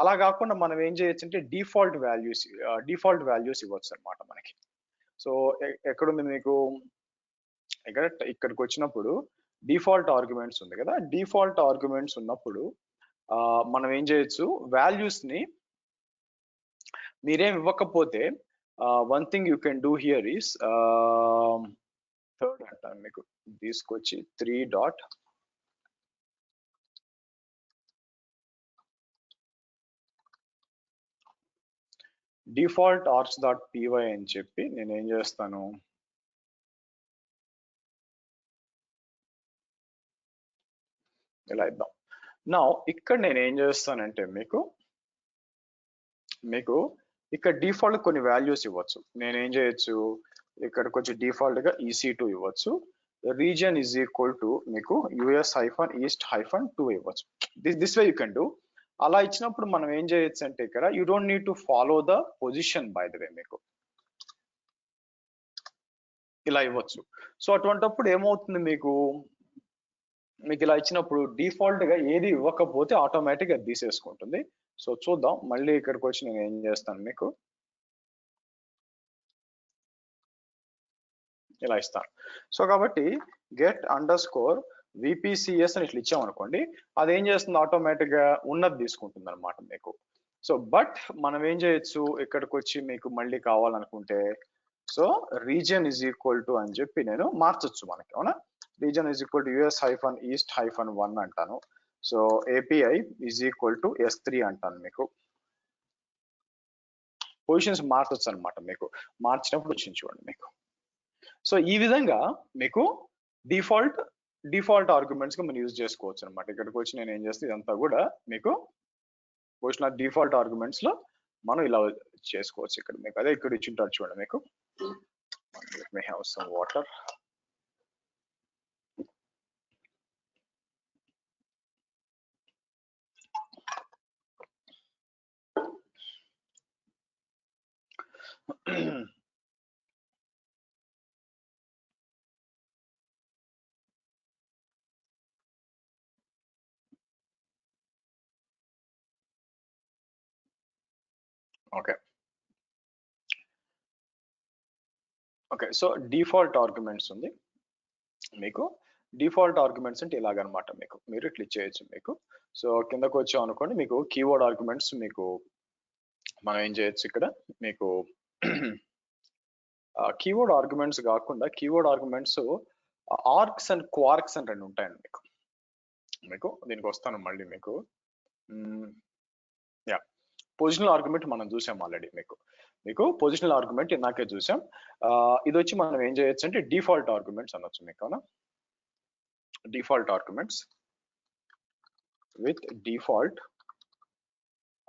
అలా కాకుండా మనం ఏం చేయొచ్చు అంటే డిఫాల్ట్ వాల్యూస్ ఇవ్వచ్చు అనమాట మనకి. సో ఎక్కడుంది మీకు ఇక్కడికి వచ్చినప్పుడు డిఫాల్ట్ ఆర్గ్యుమెంట్స్ ఉంది కదా, డిఫాల్ట్ ఆర్గ్యుమెంట్స్ ఉన్నప్పుడు మనం ఏం చేయొచ్చు వాల్యూస్ ని మీరేం ఇవ్వకపోతే one thing you can do here is third అంటాను మీకు తీసుకొచ్చి 3 dot default arch dot py అని చెప్పి నేను ఏం చేస్తాను ఇలా ఇద్దాం. నా ఇక్కడ నేను ఏం చేస్తానంటే మీకు ఇక్కడ డిఫాల్ట్ కొన్ని వాల్యూస్ ఇవ్వచ్చు. నేను ఏం చేయొచ్చు ఇక్కడికి వచ్చి డిఫాల్ట్ గా EC2 ఇవ్వచ్చు, రీజియన్ ఈజ్ ఈక్వల్ టు మీకు US హైఫన్ ఈస్ట్ హైఫన్ 2 ఇవ్వచ్చు. This way you can do. అలా ఇచ్చినప్పుడు మనం ఏం చేయొచ్చు అంటే ఇక్కడ you don't need to follow the position by the way మీకు ఇలా ఇవ్వచ్చు. సో అటువంటిప్పుడు ఏమవుతుంది మీకు ఇలా ఇచ్చినప్పుడు డిఫాల్ట్ గా ఏది ఇవ్వకపోతే ఆటోమేటిక్ గా తీసేసుకుంటుంది. సో చూద్దాం మళ్ళీ ఇక్కడికి వచ్చి నేను ఏం చేస్తాను మీకు ఇలా ఇస్తాను. సో కాబట్టి గెట్ అండర్ స్కోర్ VPCS అని ఇట్లా ఇచ్చామనుకోండి అది ఏం చేస్తుంది ఆటోమేటిక్ గా ఉన్నది తీసుకుంటుంది అనమాట మీకు. సో బట్ మనం ఏం చేయొచ్చు ఇక్కడికి వచ్చి మీకు మళ్ళీ కావాలనుకుంటే so region is equal to అని చెప్పి నేను మార్చొచ్చు మనకి, అవునా. Region is equal to US hyphen east hyphen 1 అంటాను. So API is equal to S3 అంటాను మీకు. పొజిషన్స్ మార్చొచ్చు అనమాట మీకు, మార్చినప్పుడు వచ్చింది చూడండి మీకు. సో ఈ విధంగా మీకు డిఫాల్ట్ ఆర్గ్యుమెంట్స్ గా మనం యూజ్ చేసుకోవచ్చు అనమాట. ఇక్కడికి వచ్చి నేను ఏం చేస్తే ఇదంతా కూడా మీకు పొజిషనల్ డిఫాల్ట్ ఆర్గ్యుమెంట్స్ లో మనం ఇలా చేసుకోవచ్చు. ఇక్కడ మీకు అదే ఇక్కడ ఇచ్చి ఉంటారు చూడండి మీకు. Let me have some water. Okay so default arguments ఉంది మీకు. డిఫాల్ట్ ఆర్గ్యుమెంట్స్ అంటే ఇలాగనమాట మీకు మీరు ఇట్లా ఇచ్చేయచ్చు మీకు. సో కిందకు వచ్చాం అనుకోండి మీకు కీవర్డ్ ఆర్గ్యుమెంట్స్ మీకు మనం ఏం చేయొచ్చు ఇక్కడ మీకు కీవర్డ్ ఆర్గ్యుమెంట్స్ కాకుండా keyword arguments arcs and quarks అని రెండు ఉంటాయండి మీకు. మీకు దీనికి వస్తాను మళ్ళీ మీకు. యా పొజిషనల్ ఆర్గ్యుమెంట్ మనం చూసాం ఆల్రెడీ మీకు పొజిషనల్ ఆర్గ్యుమెంట్ ఇందాకే చూసాం. ఇది వచ్చి మనం ఏం చేయొచ్చు అంటే డిఫాల్ట్ ఆర్గ్యుమెంట్స్ అనొచ్చు మీకు. అవునా, default arguments with default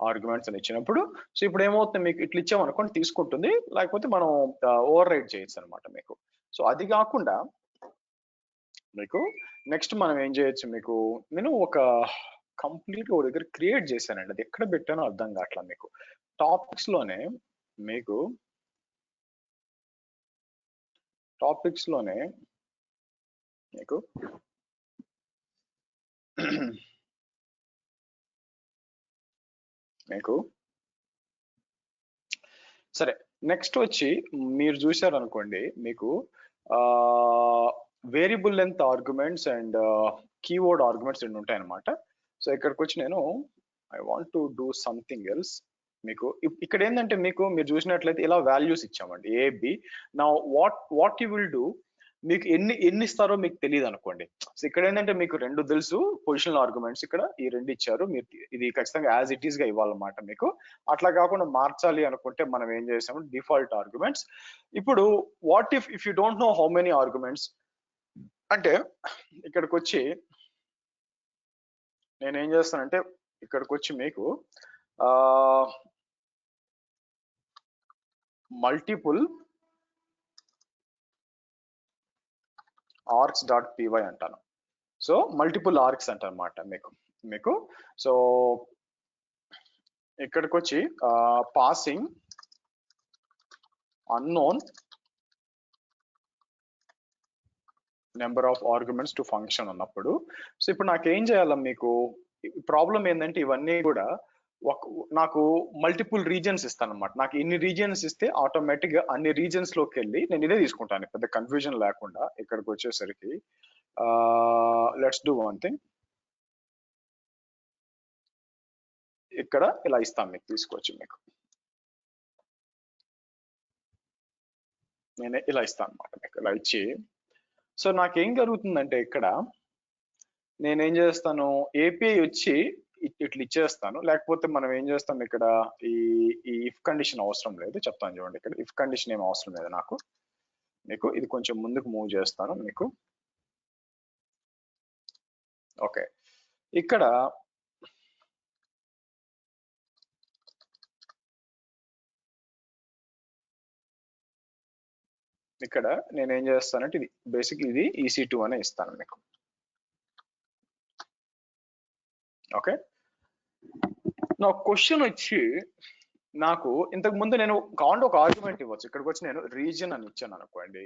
arguments అని ఇచ్చినప్పుడు సో ఇప్పుడు ఏమవుతుంది మీకు ఇట్లా ఇచ్చామనుకోండి తీసుకుంటుంది, లేకపోతే మనం ఓవర్ రైడ్ చేయొచ్చు అనమాట మీకు. సో అది కాకుండా మీకు నెక్స్ట్ మనం ఏం చేయొచ్చు మీకు, నేను ఒక కంప్లీట్ ఒక దగ్గర క్రియేట్ చేశానండి, అది ఎక్కడ పెట్టానో అర్థం కావట్లా మీకు. టాపిక్స్ లోనే మీకు మీకు సరే నెక్స్ట్ వచ్చి మీరు చూసారు అనుకోండి మీకు variable length arguments and keyword arguments రెండు ఉంటాయి అనమాట. సో ఇక్కడికి వచ్చి నేను I want to do something else. మీకు ఇక్కడ ఏంటంటే మీకు మీరు చూసినట్లయితే ఇలా వాల్యూస్ ఇచ్చామండి ఏ బి. నా వాట్ యూ విల్ డూ, మీకు ఎన్ని ఇస్తారో మీకు తెలియదు అనుకోండి. సో ఇక్కడ ఏంటంటే మీకు రెండు తెలుసు పొజిషనల్ ఆర్గ్యుమెంట్స్, ఇక్కడ ఈ రెండు ఇచ్చారు, మీరు ఇది ఖచ్చితంగా యాజ్ ఇట్ ఈస్ గా ఇవ్వాలన్నమాట మీకు. అట్లా కాకుండా మార్చాలి అనుకుంటే మనం ఏం చేసాము డిఫాల్ట్ ఆర్గ్యుమెంట్స్. ఇప్పుడు what if you don't know how many arguments అంటే ఇక్కడికి వచ్చి నేనేం చేస్తానంటే ఇక్కడికి వచ్చి మీకు మల్టిపుల్ ఆర్క్స్ డాట్ పీవై అంటాను. సో మల్టిపుల్ ఆర్క్స్ అంటనమాట మీకు. సో ఇక్కడికి వచ్చి passing unknown number of arguments to function ఉన్నప్పుడు సో ఇప్పుడు నాకేం చేయాల మీకు ప్రాబ్లం ఏంటంటే ఇవన్నీ కూడా నాకు మల్టిపుల్ రీజన్స్ ఇస్తాను అనమాట. నాకు ఇన్ని రీజన్స్ ఇస్తే ఆటోమేటిక్ గా అన్ని రీజన్స్ లోకి వెళ్ళి నేను ఇదే తీసుకుంటాను, పెద్ద కన్ఫ్యూజన్ లేకుండా. ఇక్కడికి వచ్చేసరికి లెట్స్ డూ వన్ థింగ్, ఇక్కడ ఇలా ఇస్తాను మీకు, తీసుకొచ్చి మీకు నేనే ఇలా ఇస్తాను అనమాట మీకు. ఇలా ఇచ్చి సో నాకేం జరుగుతుందంటే ఇక్కడ నేనేం చేస్తాను ఏపీఐ వచ్చి ఇట్లా ఇచ్చేస్తాను, లేకపోతే మనం ఏం చేస్తాం ఇక్కడ ఈ ఇఫ్ కండిషన్ అవసరం లేదు, చెప్తాను చూడండి. ఇక్కడ ఇఫ్ కండిషన్ ఏం అవసరం లేదు నాకు. మీకు ఇది కొంచెం ముందుకు మూవ్ చేస్తాను మీకు. ఓకే, ఇక్కడ నేనేం చేస్తానంటే ఇది బేసిక్ ఇది EC2 అనే ఇస్తాను మీకు. ఓకే, నా క్వశ్చన్ వచ్చి నాకు ఇంతకు ముందు నేను కాండ్ ఒక ఆర్గ్యుమెంట్ ఇవ్వచ్చు, ఇక్కడికి వచ్చి నేను రీజన్ అని ఇచ్చాను అనుకోండి.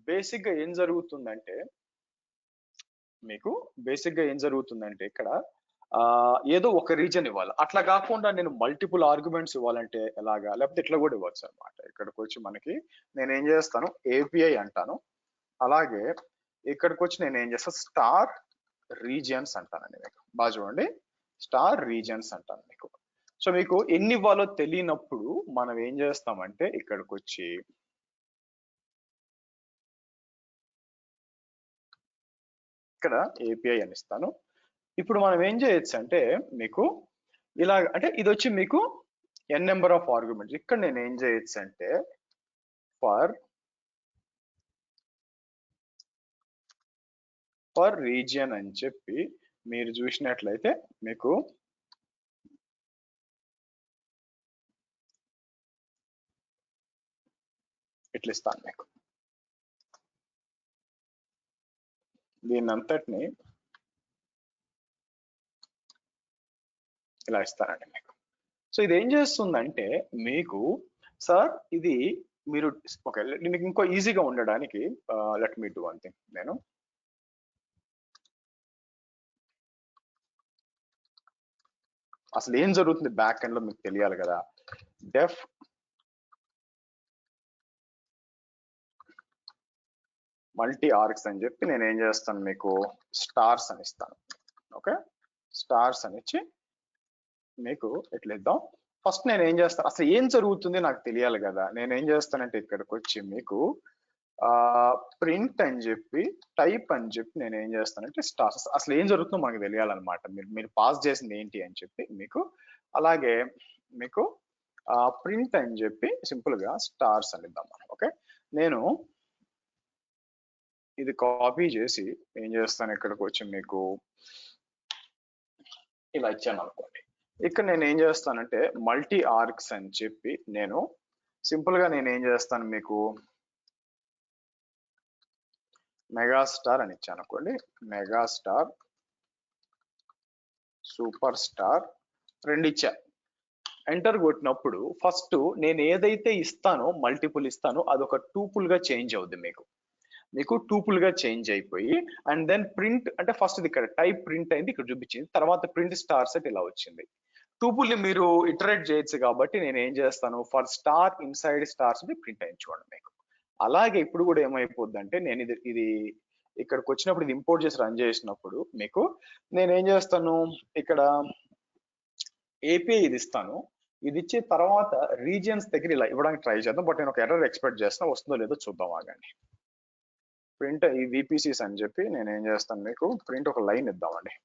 బేసిక్ గా ఏం జరుగుతుందంటే మీకు ఇక్కడ ఏదో ఒక రీజన్ ఇవ్వాలి, అట్లా కాకుండా నేను మల్టిపుల్ ఆర్గ్యుమెంట్స్ ఇవ్వాలంటే ఎలాగా, లేకపోతే ఇట్లా కూడా ఇవ్వచ్చు అనమాట. ఇక్కడికి వచ్చి మనకి నేనేం చేస్తాను ఏపీఐ అంటాను, అలాగే ఇక్కడికి వచ్చి నేను ఏం చేస్తాను స్టార్ రీజియన్స్ అంటానండి మీకు. బాగా చూడండి, స్టార్ రీజియన్స్ అంటాను మీకు. సో మీకు ఎన్ని ఇవ్వాలో తెలియనప్పుడు మనం ఏం చేస్తామంటే ఇక్కడికి వచ్చి ఇక్కడ ఏపీఐ అని ఇస్తాను. ఇప్పుడు మనం ఏం చేయొచ్చు అంటే మీకు ఇలా, అంటే ఇది వచ్చి మీకు ఎన్ నెంబర్ ఆఫ్ ఆర్గ్యుమెంట్స్. ఇక్కడ నేను ఏం చేయొచ్చు అంటే ఫర్ రీజియన్ అని చెప్పి మీరు చూసినట్లయితే మీకు ఇట్లా ఇస్తాను మీకు. దీన్ని అంతటిని ఇలా ఇస్తానండి మీకు. సో ఇది ఏం చేస్తుందంటే మీకు సార్ ఇది మీరు ఓకే మీకు ఇంకో ఈజీగా ఉండడానికి let me do one thing. నేను అసలు ఏం జరుగుతుంది బ్యాక్ ఎండ్ లో మీకు తెలియాలి కదా. డెఫ్ మల్టీ ఆర్క్స్ అని చెప్పి నేను ఏం చేస్తాను మీకు స్టార్స్ అని ఇస్తాను. ఓకే, స్టార్స్ అని ఇచ్చి మీకు ఎట్లా ఇద్దాం. ఫస్ట్ నేను ఏం చేస్తాను, అసలు ఏం జరుగుతుంది నాకు తెలియాలి కదా. నేను ఏం చేస్తానంటే ఇక్కడికి వచ్చి మీకు ప్రింట్ అని చెప్పి టైప్ అని చెప్పి నేను ఏం చేస్తానంటే స్టార్స్, అసలు ఏం జరుగుతుందో మనకు తెలియాలన్నమాట. మీరు పాస్ చేసింది ఏంటి అని చెప్పి మీకు. అలాగే మీకు ప్రింట్ అని చెప్పి సింపుల్ గా స్టార్స్ అని ఇద్దాం మనం. ఓకే, నేను ఇది కాపీ చేసి ఏం చేస్తాను, ఇక్కడికి వచ్చి మీకు ఇలా ఇచ్చాను అనుకోండి. ఇక్కడ నేను ఏం చేస్తానంటే మల్టీ ఆర్క్స్ అని చెప్పి నేను సింపుల్ గా నేను ఏం చేస్తాను మీకు మెగాస్టార్ అని ఇచ్చాను అనుకోండి. మెగాస్టార్, సూపర్ స్టార్ రెండు ఇచ్చా. ఎంటర్ కొట్టినప్పుడు ఫస్ట్ నేను ఏదైతే ఇస్తానో మల్టిపుల్ ఇస్తానో అదొక టూపుల్ గా చేంజ్ అవుద్ది మీకు టూపుల్ గా చేంజ్ అయిపోయి, అండ్ దెన్ ప్రింట్ అంటే ఫస్ట్ ఇది ఇక్కడ టైప్ ప్రింట్ అయింది, ఇక్కడ చూపించింది. తర్వాత ప్రింట్ స్టార్ సెట్ ఇలా వచ్చింది. టూపుల్ ని మీరు ఇటరేట్ చేయొచ్చు కాబట్టి నేను ఏం చేస్తాను, for star inside stars print అయింది చూడండి మీకు. అలాగే ఇప్పుడు కూడా ఏమైపోద్ది అంటే నేను ఇది ఇక్కడికి వచ్చినప్పుడు ఇది ఇంపోర్ట్ చేసి రన్ చేసినప్పుడు మీకు నేను ఏం చేస్తాను, ఇక్కడ ఏపీఐ ఇది ఇస్తాను. ఇది ఇచ్చిన తర్వాత రీజియన్స్ దగ్గర ఇలా ఇవ్వడానికి ట్రై చేద్దాం. బట్ నేను ఒక ఎర్రర్ ఎక్స్పెక్ట్ చేస్తాను, వస్తుందో లేదో చూద్దాం ఆగండి. ప్రింట్ ఈ విపిసిస్ అని చెప్పి నేను ఏం చేస్తాను మీకు ప్రింట్ ఒక లైన్ ఇద్దామండి.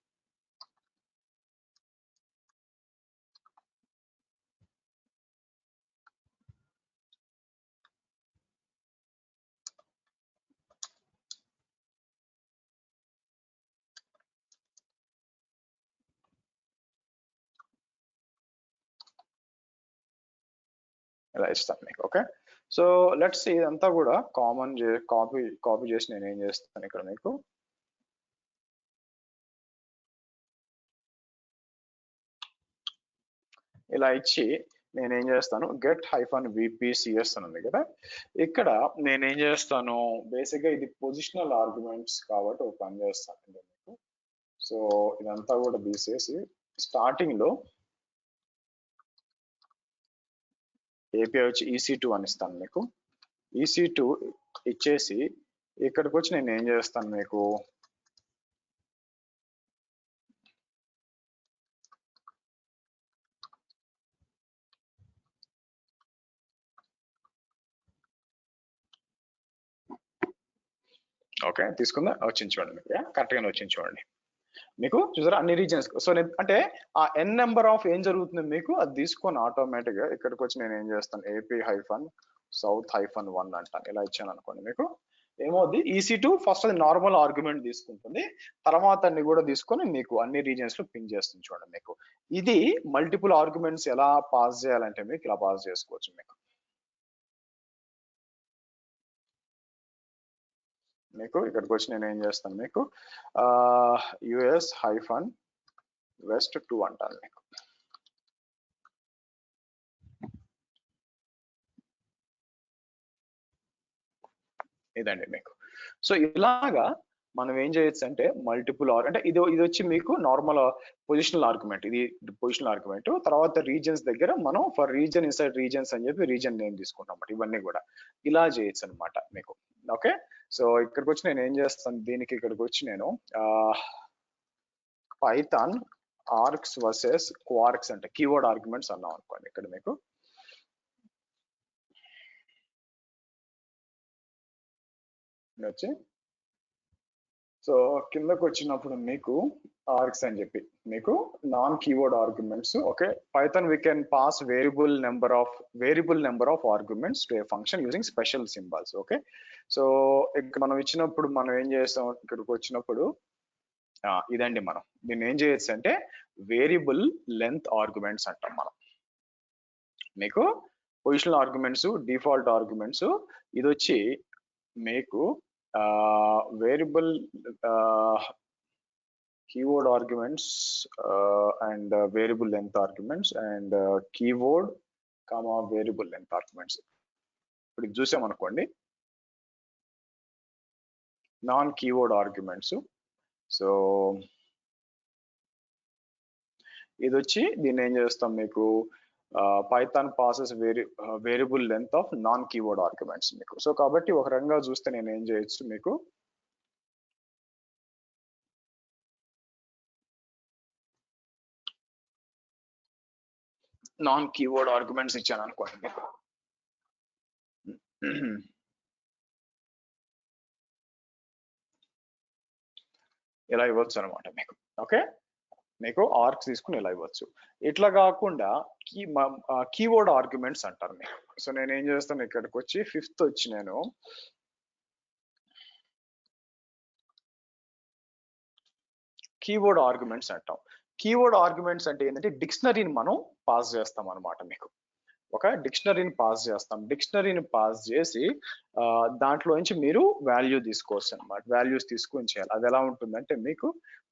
ఇలా ఇస్తాను మీకు. ఓకే, సో లెట్స్ ఇదంతా కూడా కామన్ కాపీ చేసి నేను ఏం చేస్తాను ఇక్కడ మీకు ఇలా ఇచ్చి నేనేం చేస్తాను గెట్ హైఫన్ విపిసిఎస్ అని ఉంది కదా. ఇక్కడ నేనేం చేస్తాను బేసిక్ గా ఇది పొజిషనల్ ఆర్గ్యుమెంట్స్ కాబట్టి ఒక పని చేస్తాను మీకు. సో ఇదంతా కూడా తీసేసి స్టార్టింగ్ లో ఏపీఐ వచ్చి EC2 అని ఇస్తాను మీకు. EC2 ఇచ్చేసి ఇక్కడికి వచ్చి నేను ఏం చేస్తాను మీకు ఓకే తీసుకుందా వచ్చింది చూడండి మీకు, కరెక్ట్ గానే వచ్చింది చూడండి మీకు. చూసారా అన్ని రీజన్స్. సో నేను అంటే ఆ n నెంబర్ ఆఫ్ ఏం జరుగుతుంది మీకు అది తీసుకొని ఆటోమేటిక్ గా ఇక్కడికి వచ్చి నేను ఏం చేస్తాను AP హైఫన్ సౌత్ హైఫన్ 1 అంటాను. ఇలా ఇచ్చాను అనుకోండి మీకు ఏమవుద్ది, EC2 ఫస్ట్ అది నార్మల్ ఆర్గ్యుమెంట్ తీసుకుంటుంది, తర్వాత అన్ని కూడా తీసుకొని మీకు అన్ని రీజన్స్ లో పింగ్ చేస్తుంది చూడండి మీకు. ఇది మల్టిపుల్ ఆర్గ్యుమెంట్స్ ఎలా పాస్ చేయాలంటే మీకు ఇలా పాస్ చేసుకోవచ్చు మీకు ఇక్కడికి వచ్చి నేను ఏం చేస్తాను మీకు US హైఫన్ వెస్ట్ 2 అంటాను మీకు. ఇదండి మీకు. సో ఇలాగా మనం ఏం చేయొచ్చు అంటే మల్టిపుల్ అంటే ఇది వచ్చి మీకు నార్మల్ పొజిషనల్ ఆర్గ్యుమెంట్, ఇది పొజిషనల్ ఆర్గ్యుమెంట్. తర్వాత రీజన్స్ దగ్గర మనం ఫర్ రీజన్ ఇన్సైడ్ రీజన్స్ అని చెప్పి రీజన్ నేమ్ తీసుకుంటాం. ఇవన్నీ కూడా ఇలా చేయొచ్చు అనమాట మీకు. ఓకే, సో ఇక్కడికి వచ్చి నేను ఏం చేస్తాను దీనికి ఇక్కడికి వచ్చి నేను పైథాన్ ఆర్క్స్ వర్సెస్ క్వార్క్స్ అంటే కీవర్డ్ ఆర్గ్యుమెంట్స్ అన్నాం అనుకోండి ఇక్కడ మీకు. వచ్చి సో కిందకు వచ్చినప్పుడు మీకు ఆర్గ్స్ అని చెప్పి మీకు non keyword arguments. Okay, Python we can pass variable number of arguments to A function using special symbols. Okay, so ఇక్కడ మనం ఇచ్చినప్పుడు మనం ఏం చేస్తాం ఇక్కడికి వచ్చినప్పుడు ఇదండి మనం దీన్ని ఏం చేయొచ్చు అంటే వేరియబుల్ లెంత్ ఆర్గ్యుమెంట్స్ అంటాం మనం. మీకు పొజిషనల్ ఆర్గ్యుమెంట్స్, డిఫాల్ట్ ఆర్గ్యుమెంట్స్, ఇది వచ్చి మీకు variable keyword arguments and variable length arguments and keyword comma variable length arguments. ఇప్పుడు ఇది చూసామనుకోండి నాన్ కీవర్డ్ ఆర్గ్యుమెంట్స్. సో ఇది వచ్చి దీన్ని ఏం చేస్తాం మీకు Python passes variable length of non keyword arguments మీకు. సో కాబట్టి ఒక రకంగా చూస్తే నేను ఏం చేయొచ్చు మీకు, నాన్ కీవర్డ్ ఆర్గ్యుమెంట్స్ ఇచ్చాను అనుకోండి మీకు. ఇలా ఇవ్వచ్చు అనమాట మీకు. ఓకే, మీకు ఆర్క్స్ తీసుకుని ఇలా ఇవ్వచ్చు. ఇట్లా కాకుండా కీవర్డ్ ఆర్గ్యుమెంట్స్ అంటారు మీకు. సో నేను ఏం చేస్తాను, ఇక్కడికి వచ్చి 5th వచ్చి నేను కీవర్డ్ ఆర్గ్యుమెంట్స్ అంటాం. కీవర్డ్ ఆర్గ్యుమెంట్స్ అంటే ఏంటంటే డిక్షనరీని మనం పాస్ చేస్తాం అనమాట మీకు. ఒక డిక్షనరీని పాస్ చేస్తాం. డిక్షనరీని పాస్ చేసి దాంట్లో నుంచి మీరు వాల్యూ తీసుకోవచ్చు అనమాట. వాల్యూస్ తీసుకొని చేయాలి. అది ఎలా ఉంటుందంటే మీకు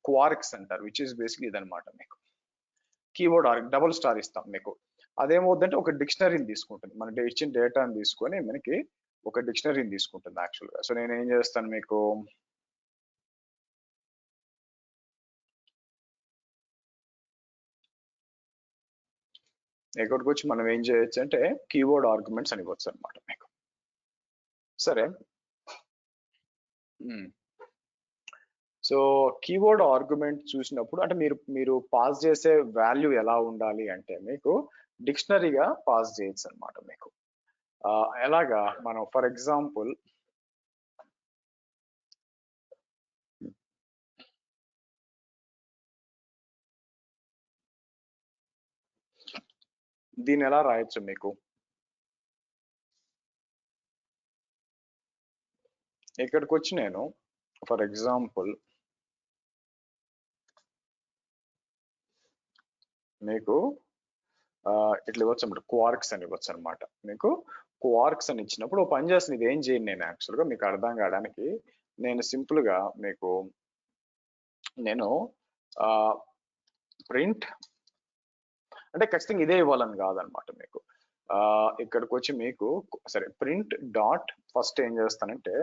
క్వార్క్స్ అంటారు, విచ్ ఇస్ బేసిక్లీ ఇదనమాట మీకు. కీవర్డ్ డబుల్ స్టార్ ఇస్తాం మీకు. అదేమవుతుందంటే ఒక డిక్షనరీని తీసుకుంటుంది. మన ఇచ్చిన డేటాని తీసుకొని మనకి ఒక డిక్షనరీని తీసుకుంటుంది యాక్చువల్గా. సో నేను ఏం చేస్తాను మీకు, ఇక్కడికి వచ్చి మనం ఏం చేయొచ్చు అంటే కీవర్డ్ ఆర్గ్యుమెంట్స్ అని ఇవ్వచ్చు అనమాట మీకు. సరే, సో కీవర్డ్ ఆర్గ్యుమెంట్ చూసినప్పుడు అంటే మీరు పాస్ చేసే వాల్యూ ఎలా ఉండాలి అంటే మీకు డిక్షనరీగా పాస్ చేయొచ్చు అనమాట మీకు. ఎలాగా, మనం ఫర్ ఎగ్జాంపుల్ దీన్ని ఎలా రాయొచ్చు మీకు, ఇక్కడికి వచ్చి నేను ఫర్ ఎగ్జాంపుల్ మీకు ఇట్లా ఇవ్వచ్చు అనమాట, క్వార్క్స్ అని ఇవ్వచ్చు అనమాట మీకు. క్వార్క్స్ అని ఇచ్చినప్పుడు పని చేస్తుంది. ఇది ఏం చేయను నేను యాక్చువల్గా మీకు అర్థం కావడానికి. నేను సింపుల్ గా మీకు ప్రింట్ అంటే ఖచ్చితంగా ఇదే ఇవ్వాలని కాదనమాట మీకు. ఇక్కడికి వచ్చి మీకు సరే ప్రింట్ డాట్ ఫస్ట్ ఏం చేస్తానంటే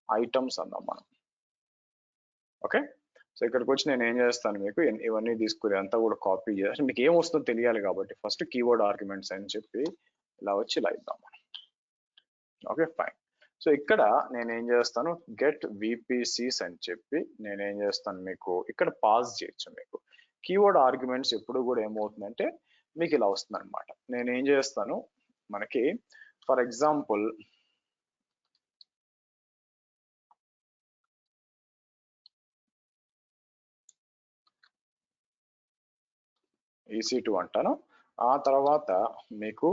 ఐటమ్స్ అందాం మనం. ఓకే, సో ఇక్కడికి వచ్చి నేను ఏం చేస్తాను మీకు ఇవన్నీ తీసుకుని అంతా కూడా కాపీ చేసి మీకు ఏం వస్తుందో తెలియాలి కాబట్టి ఫస్ట్ కీవర్డ్ ఆర్గ్యుమెంట్స్ అని చెప్పి ఇలా వచ్చి ఇలా ఇద్దాం మనం. Okay fine. సో ఇక్కడ నేను ఏం చేస్తాను, గెట్ విపిసిస్ అని చెప్పి నేను ఏం చేస్తాను మీకు ఇక్కడ పాస్ చేయొచ్చు మీకు. కీవర్డ్ ఆర్గ్యుమెంట్స్ ఎప్పుడు కూడా ఏమవుతుందంటే మీకు ఇలా వస్తుంది అనమాట. నేను ఏం చేస్తాను, మనకి ఫర్ ఎగ్జాంపుల్ EC2 అంటాను. ఆ తర్వాత మీకు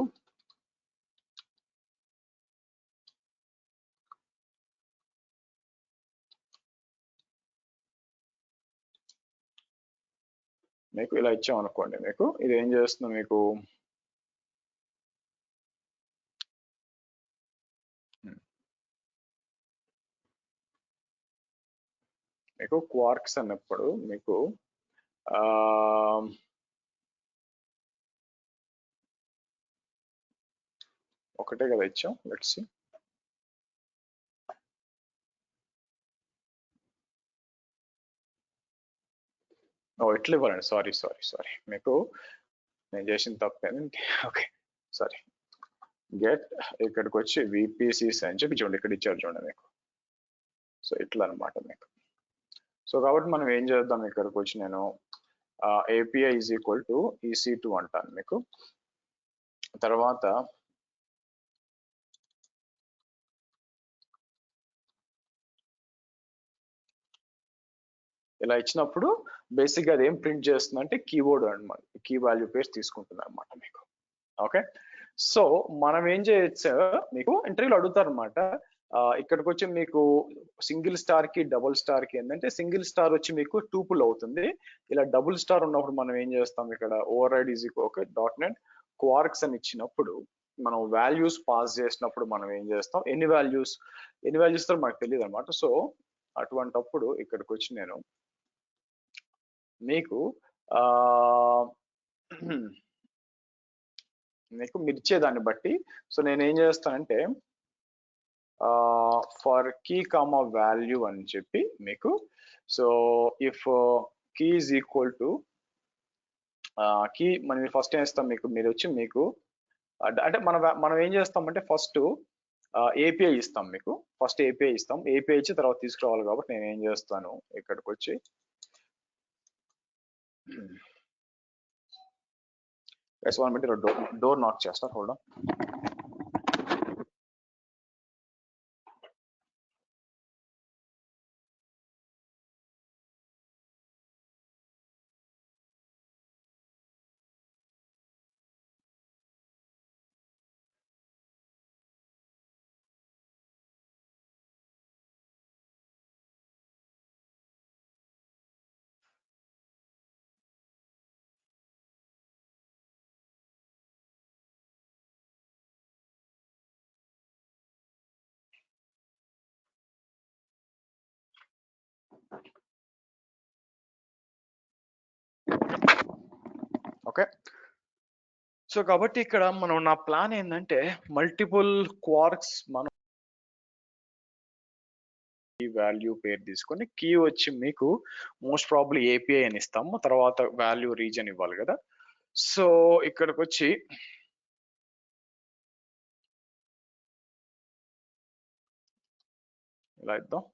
ఇలా ఇచ్చాం అనుకోండి మీకు ఇది ఏం చేస్తుంది మీకు, క్వార్క్స్ అన్నప్పుడు మీకు ఒకటే కదా ఇచ్చాం. లెట్స్ సీ, ఎట్లా ఇవ్వాలండి, సారీ మీకు నేను చేసిన తప్పేంటి. ఓకే సారీ, గెట్ ఇక్కడికి వచ్చి విపిసిస్ అని చెప్పి చూడండి ఇక్కడ ఇచ్చారు చూడండి మీకు. సో ఇట్లా అనమాట మీకు. సో కాబట్టి మనం ఏం చేద్దాం, ఇక్కడికి వచ్చి నేను API is equal to EC2 అంటాను మీకు. తర్వాత ఇలా ఇచ్చినప్పుడు బేసిక్ గా అది ఏం ప్రింట్ చేస్తుంది అంటే కీవర్డ్ అనమాట, కీ వాల్యూ పేర్స్ తీసుకుంటుంది అనమాట మీకు. ఓకే, సో మనం ఏం చేయొచ్చు మీకు ఇంటర్వ్యూలో అడుగుతారు అనమాట. ఇక్కడికి వచ్చి మీకు సింగిల్ స్టార్ కి డబుల్ స్టార్ కి ఏంటంటే సింగిల్ స్టార్ వచ్చి మీకు టూపుల్ అవుతుంది. ఇలా డబుల్ స్టార్ ఉన్నప్పుడు మనం ఏం చేస్తాం, ఇక్కడ override is okay dot net kwargs అని ఇచ్చినప్పుడు మనం వాల్యూస్ పాస్ చేసినప్పుడు మనం ఏం చేస్తాం, ఎన్ని వాల్యూస్ తో మనకు తెలియదు అనమాట. సో అటువంటప్పుడు ఇక్కడికి వచ్చి నేను మీకు మీరు ఇచ్చేదాన్ని బట్టి సో నేను ఏం చేస్తానంటే ఫర్ కీ కామా వాల్యూ అని చెప్పి మీకు, so if key is equal to key మనం ఫస్ట్ ఏం ఇస్తాం మీకు, మీరు వచ్చి మీకు అంటే మనం ఏం చేస్తామంటే ఫస్ట్ ఏపీఐ ఇస్తాం మీకు. ఫస్ట్ ఏపీఐ ఇస్తాం, ఏపీఐ ఇచ్చి తర్వాత తీసుకురావాలి. కాబట్టి నేను ఏం చేస్తాను, ఇక్కడికి వచ్చి డోర్ నాక్ చేస్తారు. Hold on. ఓకే. సో కాబట్టి ఇక్కడ నా ప్లాన్ ఏంటంటే మల్టిపుల్ క్వార్క్స్ మనం కీ వాల్యూ పేరు తీసుకొని కీ వచ్చి మీకు మోస్ట్ ప్రాబ్లీ ఏపీఐ అని ఇస్తాము, తర్వాత వాల్యూ రీజన్ ఇవ్వాలి కదా. సో ఇక్కడికి వచ్చి ఇలా ఇద్దాం.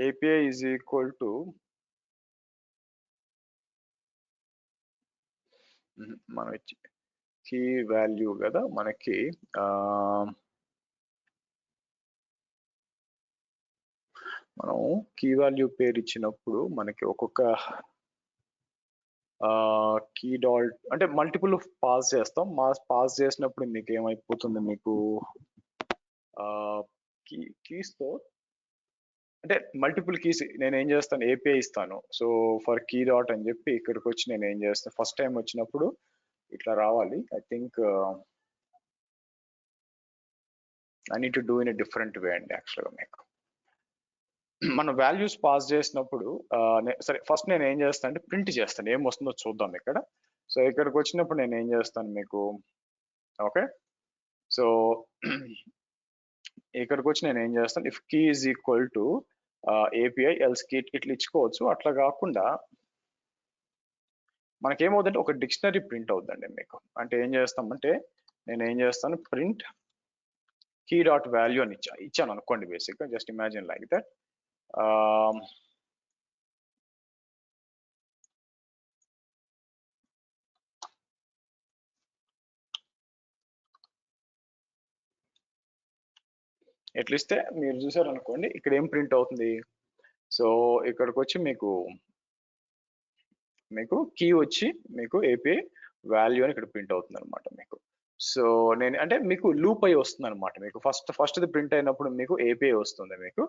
ఏపీఐ ఈజ్ ఈక్వల్ టు మనం ఇచ్చి కీ వాల్యూ కదా మనకి మనం కీ వాల్యూ పేరు ఇచ్చినప్పుడు మనకి ఒక్కొక్క కీ డాట్ అంటే మల్టిపుల్ పాస్ చేస్తాం. పాస్ చేసినప్పుడు మీకు ఏమైపోతుంది, మీకు కీస్ తో అంటే మల్టిపుల్ కీస్ నేను ఏం చేస్తాను, ఏపీఐ ఇస్తాను. సో ఫర్ కీ డాట్ అని చెప్పి ఇక్కడికి వచ్చి నేను ఏం చేస్తాను, ఫస్ట్ టైం వచ్చినప్పుడు ఇట్లా రావాలి. I think I need to do in a different way అండి. యాక్చువల్గా మీకు మన వాల్యూస్ పాస్ చేసినప్పుడు సరే ఫస్ట్ నేను ఏం చేస్తాను అంటే ప్రింట్ చేస్తాను, ఏం వస్తుందో చూద్దాం ఇక్కడ. సో ఇక్కడికి వచ్చినప్పుడు నేను ఏం చేస్తాను మీకు, ఓకే. సో ఇక్కడికి వచ్చి నేను ఏం చేస్తాను, if key is equal to API else key ఇట్లా ఇచ్చుకోవచ్చు. అట్లా కాకుండా మనకేమవుతుందంటే ఒక డిక్షనరీ ప్రింట్ అవుతుందండి మీకు. అంటే ఏం చేస్తామంటే నేను ఏం చేస్తాను, ప్రింట్ కీ డాట్ వాల్యూ అని ఇచ్చాను అనుకోండి. బేసిక్గా జస్ట్ ఇమాజిన్ లైక్ దట్. ఎట్లిస్తే మీరు చూసారు అనుకోండి, ఇక్కడ ఏం ప్రింట్ అవుతుంది. సో ఇక్కడికి వచ్చి మీకు కీ వచ్చి మీకు ఏపీఐ వాల్యూ అని ఇక్కడ ప్రింట్ అవుతుంది అనమాట మీకు. సో నేను అంటే మీకు లూప్ అయి వస్తుంది అనమాట మీకు. ఫస్ట్ది ప్రింట్ అయినప్పుడు మీకు ఏపీఐ వస్తుంది మీకు,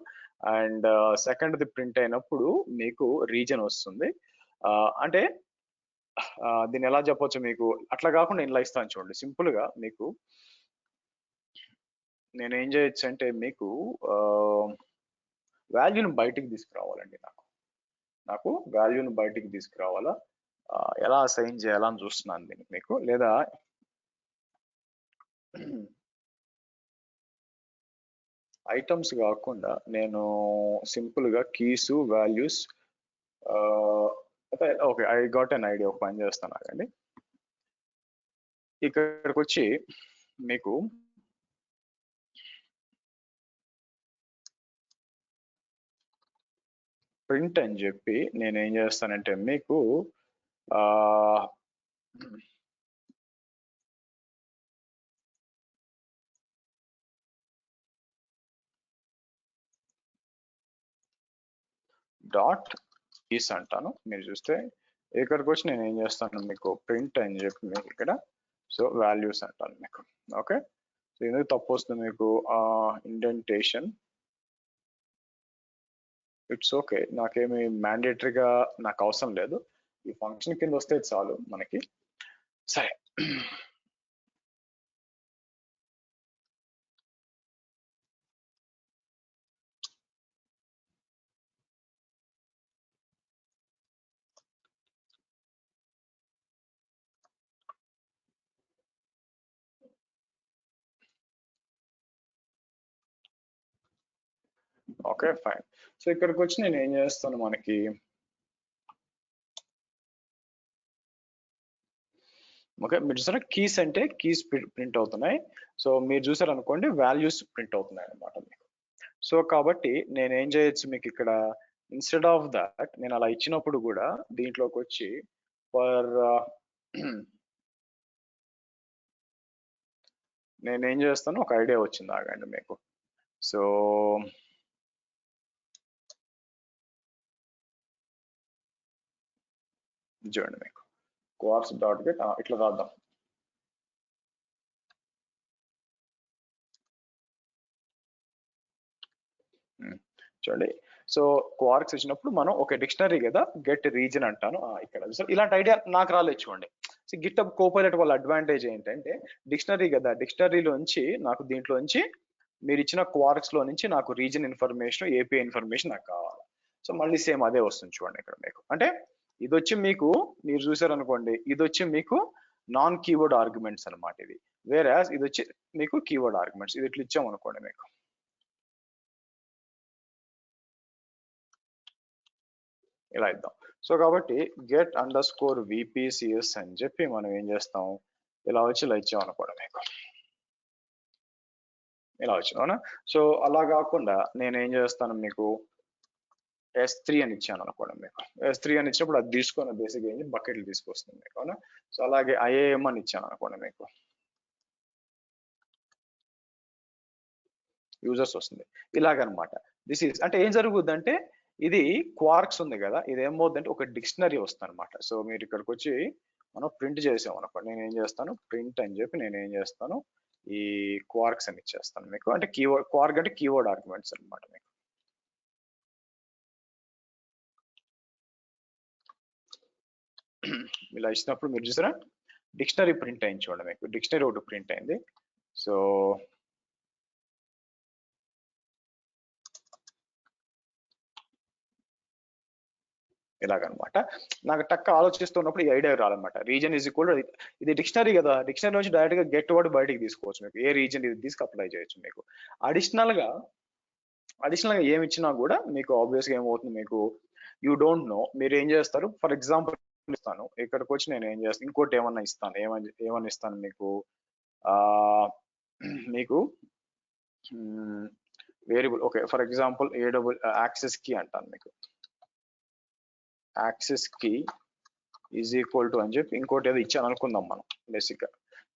అండ్ సెకండ్ది ప్రింట్ అయినప్పుడు మీకు రీజన్ వస్తుంది. అంటే దీన్ని ఎలా చెప్పొచ్చు మీకు, అట్లా కాకుండా ఇలా ఇస్తాను చూడండి. సింపుల్ గా మీకు నేను ఏం చేయొచ్చు అంటే మీకు వాల్యూని బయటికి తీసుకురావాలండి. నాకు వాల్యూని బయటికి తీసుకురావాలా, ఎలా అసైన్ చేయాలని చూస్తున్నాను దీన్ని మీకు. లేదా ఐటమ్స్ కాకుండా నేను సింపుల్ గా keys values okay, I got an idea. ఒక పని చేస్తాను ఆగండి. ఇక్కడికి వచ్చి మీకు ప్రింట్ అని చెప్పి నేను ఏం చేస్తానంటే మీకు డాట్ కీస్ అంటాను. మీరు చూస్తే ఇక్కడికి వచ్చి నేను ఏం చేస్తాను మీకు ప్రింట్ అని చెప్పి మీకు ఇక్కడ సో వాల్యూస్ అంటాను మీకు. ఓకే. సో ఎందుకు తప్పు వస్తుంది మీకు, ఇండెంటేషన్ ఇట్స్ ఓకే, నాకేమి మ్యాండేటరీగా నాకు అవసరం లేదు. ఈ ఫంక్షన్ కింద వస్తే చాలు మనకి. సరే, ఓకే ఫైన్. సో ఇక్కడికి వచ్చి నేను ఏం చేస్తాను, మనకి ఓకే, మీరు చూసారా కీస్ అంటే కీస్ ప్రింట్ అవుతున్నాయి. సో మీరు చూసారు అనుకోండి వాల్యూస్ ప్రింట్ అవుతున్నాయి అన్నమాట మీకు. సో కాబట్టి నేను ఏం చేయొచ్చు మీకు ఇక్కడ, ఇన్స్టెడ్ ఆఫ్ దట్ నేను అలా ఇచ్చినప్పుడు కూడా దీంట్లోకి వచ్చి ఫర్ నేను ఏం చేస్తాను, ఒక ఐడియా వచ్చింది ఆగండి మీకు. సో చూడండి మీకు quarks డాట్ గెట్ ఇట్లా రాద్దాం. చూడండి, సో క్వార్క్స్ ఇచ్చినప్పుడు మనం ఒక డిక్షనరీ కదా గెట్ రీజన్ అంటాను ఇక్కడ. సో ఇలాంటి ఐడియా నాకు రాలేదు చూడండి. సో గిటబ్ కోపైలట్ వాళ్ళ అడ్వాంటేజ్ ఏంటంటే డిక్షనరీ కదా, డిక్షనరీలోంచి నాకు దీంట్లోంచి మీరు ఇచ్చిన క్వార్క్స్ లో నుంచి నాకు రీజన్ ఇన్ఫర్మేషన్ ఏపీఐ ఇన్ఫర్మేషన్ నాకు కావాలి. సో మళ్ళీ సేమ్ అదే వస్తుంది చూడండి ఇక్కడ మీకు. అంటే ఇది వచ్చి మీకు మీరు చూసారు అనుకోండి, ఇది వచ్చి మీకు నాన్ కీవర్డ్ ఆర్గ్యుమెంట్స్ అనమాట ఇది. వేరే ఇది వచ్చి మీకు కీవర్డ్ ఆర్గ్యుమెంట్స్. ఇది ఇట్లా ఇచ్చాం అనుకోండి మీకు, ఇలా ఇద్దాం. సో కాబట్టి గెట్ అండర్ స్కోర్ విపిసిఎస్ అని చెప్పి మనం ఏం చేస్తాం, ఇలా వచ్చి ఇలా ఇచ్చాం అనుకోండి మీకు, ఇలా వచ్చింది అవునా. సో అలా కాకుండా నేను ఏం చేస్తాను మీకు S3 అని ఇచ్చాను అనుకోండి మీకు. S3 అని ఇచ్చినప్పుడు అది తీసుకొని బేసిక్ ఏంటి బకెట్లు తీసుకొస్తుంది మీకు అవునా. సో అలాగే IAM అని ఇచ్చాను అనుకోండి మీకు, యూజర్స్ వస్తుంది ఇలాగనమాట. దిస్ ఈజ్ అంటే ఏం జరుగుద్ది అంటే ఇది క్వార్క్స్ ఉంది కదా, ఇది ఏమవుతుందంటే ఒక డిక్షనరీ వస్తుంది అనమాట. సో మీరు ఇక్కడికి వచ్చి మనం ప్రింట్ చేసాం అనుకోండి, నేను ఏం చేస్తాను ప్రింట్ అని చెప్పి నేను ఏం చేస్తాను ఈ క్వార్క్స్ అని ఇచ్చేస్తాను మీకు. అంటే కీవర్డ్ క్వార్క్ అంటే కీవర్డ్ ఆర్గ్యుమెంట్స్ అనమాట మీకు. ఇలా ఇచ్చినప్పుడు మీరు చూసారా డిక్షనరీ ప్రింట్ అయింది చూడండి మీకు, డిక్షనరీ ఒకటి ప్రింట్ అయింది. సో ఇలాగనమాట. నాకు టక్ ఆలోచిస్తున్నప్పుడు ఈ ఐడియా రాలన్నమాట. రీజన్ ఈజ్ ఈక్వల్ ఇది డిక్షనరీ కదా, డిక్షనరీ నుంచి డైరెక్ట్ గా గెట్ వర్డ్ బయటికి తీసుకోవచ్చు మీకు, ఏ రీజన్ ఇది తీసుకు అప్లై చేయొచ్చు మీకు. అడిషనల్ గా ఏమి ఇచ్చినా కూడా మీకు ఆబ్వియస్ గా ఏమవుతుంది మీకు, యూ డోంట్ నో, మీరు ఏం చేస్తారు ఫర్ ఎగ్జాంపుల్ ఇస్తాను ఇక్కడికి వచ్చి నేను ఏం చేస్తాను ఇంకోటి ఏమన్నా ఇస్తాను, ఏమని ఇస్తాను మీకు మీకు variable. Okay, for example access key అంటాను మీకు, access key is equal to అని చెప్పి ఇంకోటి ఏదో ఇచ్చాను అనుకుందాం మనం బేసిక్ గా.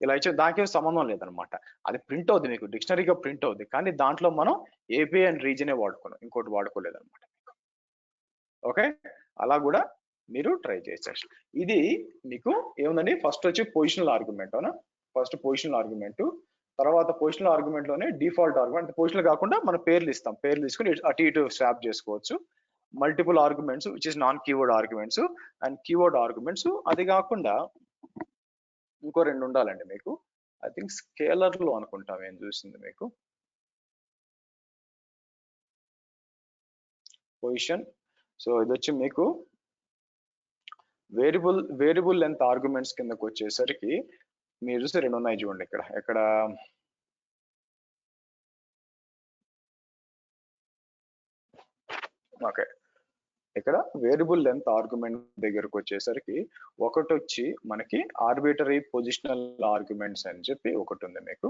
ఇలా ఇచ్చే దానికి సంబంధం లేదనమాట, అది ప్రింట్ అవుతుంది మీకు, డిక్షనరీగా ప్రింట్ అవుతుంది, కానీ దాంట్లో మనం ఏపీఐ అండ్ రీజనే వాడుకున్నాం, ఇంకోటి వాడుకోలేదు అనమాట. ఓకే, అలా కూడా మీరు ట్రై చేయొచ్చు. ఇది మీకు ఏముందండి, ఫస్ట్ వచ్చి పొజిషనల్ ఆర్గ్యుమెంట్ అవునా, ఫస్ట్ పొజిషనల్ ఆర్గ్యుమెంట్, తర్వాత పొజిషనల్ ఆర్గ్యుమెంట్ లోనే డిఫాల్ట్ ఆర్గ్యుమెంట్, పొజిషనల్ కాకుండా మనం పేర్లు ఇస్తాం, పేర్లు తీసుకుని అటు ఇటు స్వాప్ చేసుకోవచ్చు. Multiple arguments which is non keyword arguments and keyword arguments. అది కాకుండా ఇంకో రెండు ఉండాలండి మీకు, ఐ థింక్ స్కేలర్ లో అనుకుంటాం ఏం చూసింది మీకు, పొజిషన్. సో ఇది వచ్చి మీకు వేరియబుల్ లెంత్ ఆర్గ్యుమెంట్స్ కిందకు వచ్చేసరికి మీరు చూస్తే రెండు ఉన్నాయి చూడండి ఇక్కడ ఓకే, ఇక్కడ వేరియబుల్ లెంత్ ఆర్గ్యుమెంట్ దగ్గరకు వచ్చేసరికి ఒకటి వచ్చి మనకి ఆర్బిటరీ పొజిషనల్ ఆర్గ్యుమెంట్స్ అని చెప్పి ఒకటి ఉంది మీకు,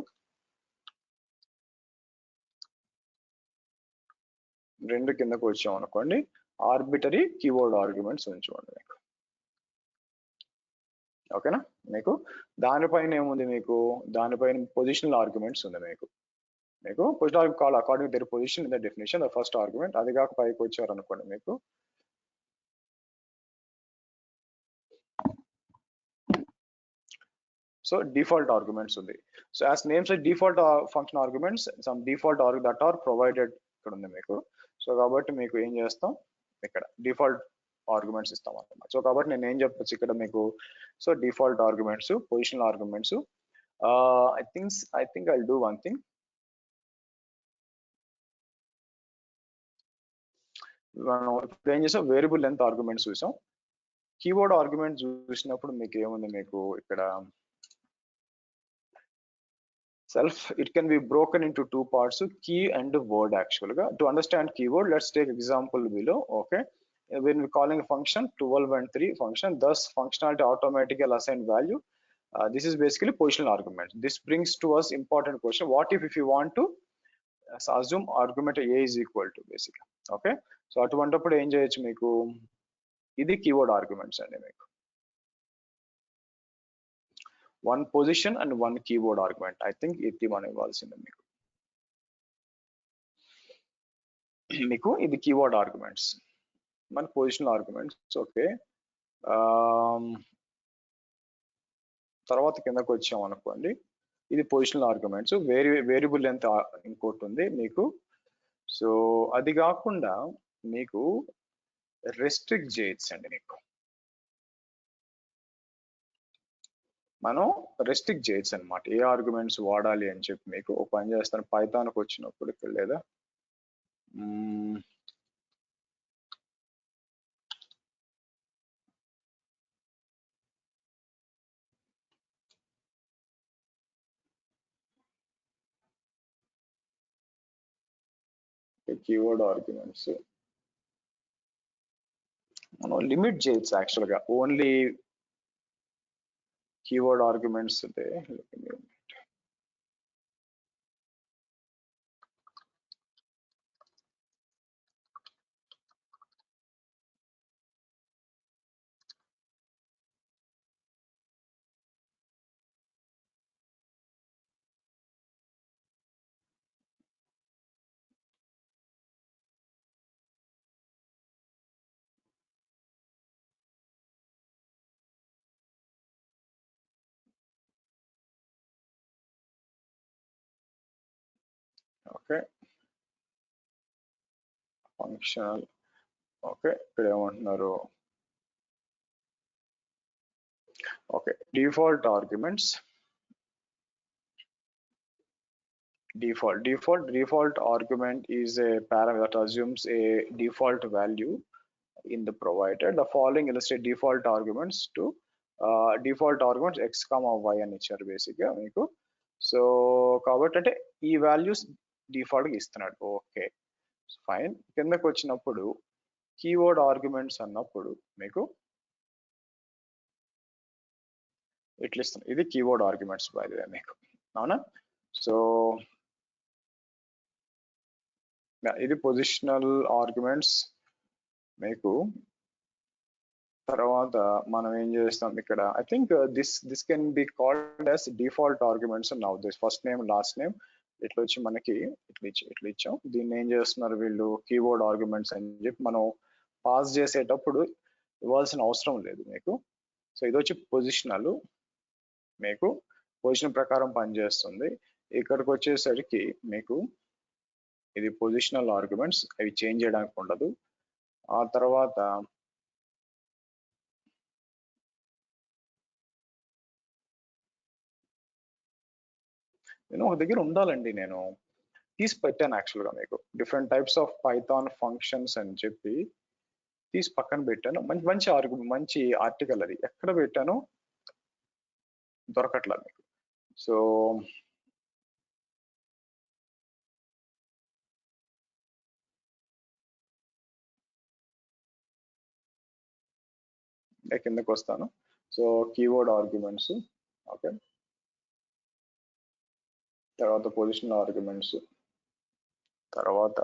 రెండు కిందకు వచ్చాం అనుకోండి ఆర్బిటరీ కీవర్డ్ ఆర్గ్యుమెంట్స్ ఉంచుకోండి మీకు. ఓకేనా, మీకు దానిపైన ఏముంది మీకు, దానిపైన పొజిషనల్ ఆర్గ్యుమెంట్స్ ఉంది మీకు positional argument call according their position in the definition the first argument. అది కాక పైకి వచ్చారు అనుకోండి మీకు సో డిఫాల్ట్ ఆర్గ్యుమెంట్స్ ఉంది. So as names default function arguments some default that are provided ఇక్కడ ఉంది మీకు. సో కాబట్టి మీకు ఏం చేస్తాం ఇక్కడ డిఫాల్ట్ ఆర్గ్యుమెంట్స్ ఇస్తాం అన్నమాట. సో కాబట్టి నేను ఏం చెప్పొచ్చు ఇక్కడ మీకు, so default arguments positional arguments. I think I do one thing, మనం ఇప్పుడు ఏం చేసాం వేరియబుల్ లెంత్ ఆర్గ్యుమెంట్స్ చూసాం, కీవర్డ్ ఆర్గ్యుమెంట్ చూసినప్పుడు మీకు ఏముంది మీకు ఇక్కడ self, it can be broken into two parts, key and word. Actually to understand keyword, let's take example below. Okay, when we're calling a function 12 and 3 function, thus functionality automatically assign value this is basically positional argument. This brings to us important question. What if you want to assume argument A is equal to basically, okay? So అటువంటిప్పుడు ఏం చేయొచ్చు మీకు, ఇది కీవర్డ్ ఆర్గ్యుమెంట్స్ అండి మీకు. One position and one keyword argument. I think ఇది మనం ఇవ్వాల్సిందే మీకు. మీకు ఇది కీవర్డ్ ఆర్గ్యుమెంట్స్, మన పొజిషనల్ ఆర్గ్యుమెంట్స్, ఓకే. తర్వాత కిందకు వచ్చాం అనుకోండి, ఇది పొజిషనల్ ఆర్గ్యుమెంట్స్. వేరియబుల్ లెంత్ ఇంకోటి ఉంది మీకు. సో అది కాకుండా మీకు రెస్ట్రిక్ట్ చేయొచ్చు అండి. మీకు మనం రెస్ట్రిక్ట్ చేయొచ్చు అనమాట, ఏ ఆర్గ్యుమెంట్స్ వాడాలి అని చెప్పి. మీకు ఒక పని చేస్తాను, పైథాన్కి వచ్చినప్పుడు ఇక్కడ లేదా కీవర్డ్ ఆర్గ్యుమెంట్స్ మనం లిమిట్ చేయొచ్చు యాక్చువల్గా. Only keyword arguments okay. Functional, okay. ఇక్కడ ఏమంటున్నారు, okay. Default arguments, default argument is a parameter that assumes a default value in the provided. The following illustrate default arguments to default arguments x comma y అని ఇచ్చారు బేసిక్ గా మీకు. సో కాబట్టి అంటే ఈ వాల్యూస్ డిఫాల్ట్ గా ఇస్తున్నాడు, ఓకే ఫైన్. కిందకు వచ్చినప్పుడు కీవర్డ్ ఆర్గ్యుమెంట్స్ అన్నప్పుడు మీకు ఇట్లా ఇస్తున్నాడు, ఇది keyword arguments by the way మీకు, అవునా? సో ఇది పొజిషనల్ ఆర్గ్యుమెంట్స్ మీకు. తర్వాత మనం ఏం చేస్తాం ఇక్కడ, I think this can be called as default arguments. Now this first name last name ఇట్లా వచ్చి మనకి ఇట్లా ఇచ్చాం. దీన్ని ఏం చేస్తున్నారు వీళ్ళు, కీవర్డ్ ఆర్గ్యుమెంట్స్ అని చెప్పి మనం పాస్ చేసేటప్పుడు ఇవ్వాల్సిన అవసరం లేదు మీకు. సో ఇది వచ్చి పొజిషనల్, మీకు పొజిషన్ ప్రకారం పనిచేస్తుంది. ఇక్కడికి వచ్చేసరికి మీకు ఇది పొజిషనల్ ఆర్గ్యుమెంట్స్, అవి చేంజ్ చేయడానికి ఉండదు. ఆ తర్వాత నేను ఒక దగ్గర ఉండాలండి, నేను తీసి పెట్టాను యాక్చువల్గా మీకు, different types of Python functions అని చెప్పి తీసి పక్కన పెట్టాను. మంచి మంచి ఆర్టికల్, అది ఎక్కడ పెట్టాను దొరకట్లేదు మీకు. సో కిందకు వస్తాను. So keyword arguments, okay. తర్వాత పొజిషనల్ ఆర్గ్యుమెంట్స్, తర్వాత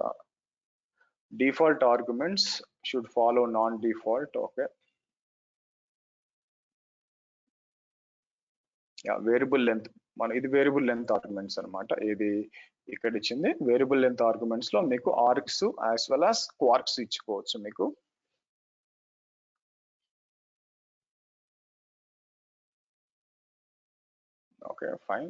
default arguments should follow non default, okay. Variable length, మన ఇది వేరియబుల్ లెంత్ ఆర్గ్యుమెంట్స్ అనమాట. ఇది ఇక్కడ ఇచ్చింది వేరియబుల్ లెంత్ ఆర్గ్యుమెంట్స్ లో మీకు args as well as kwargs ఇచ్చుకోవచ్చు మీకు. Okay fine.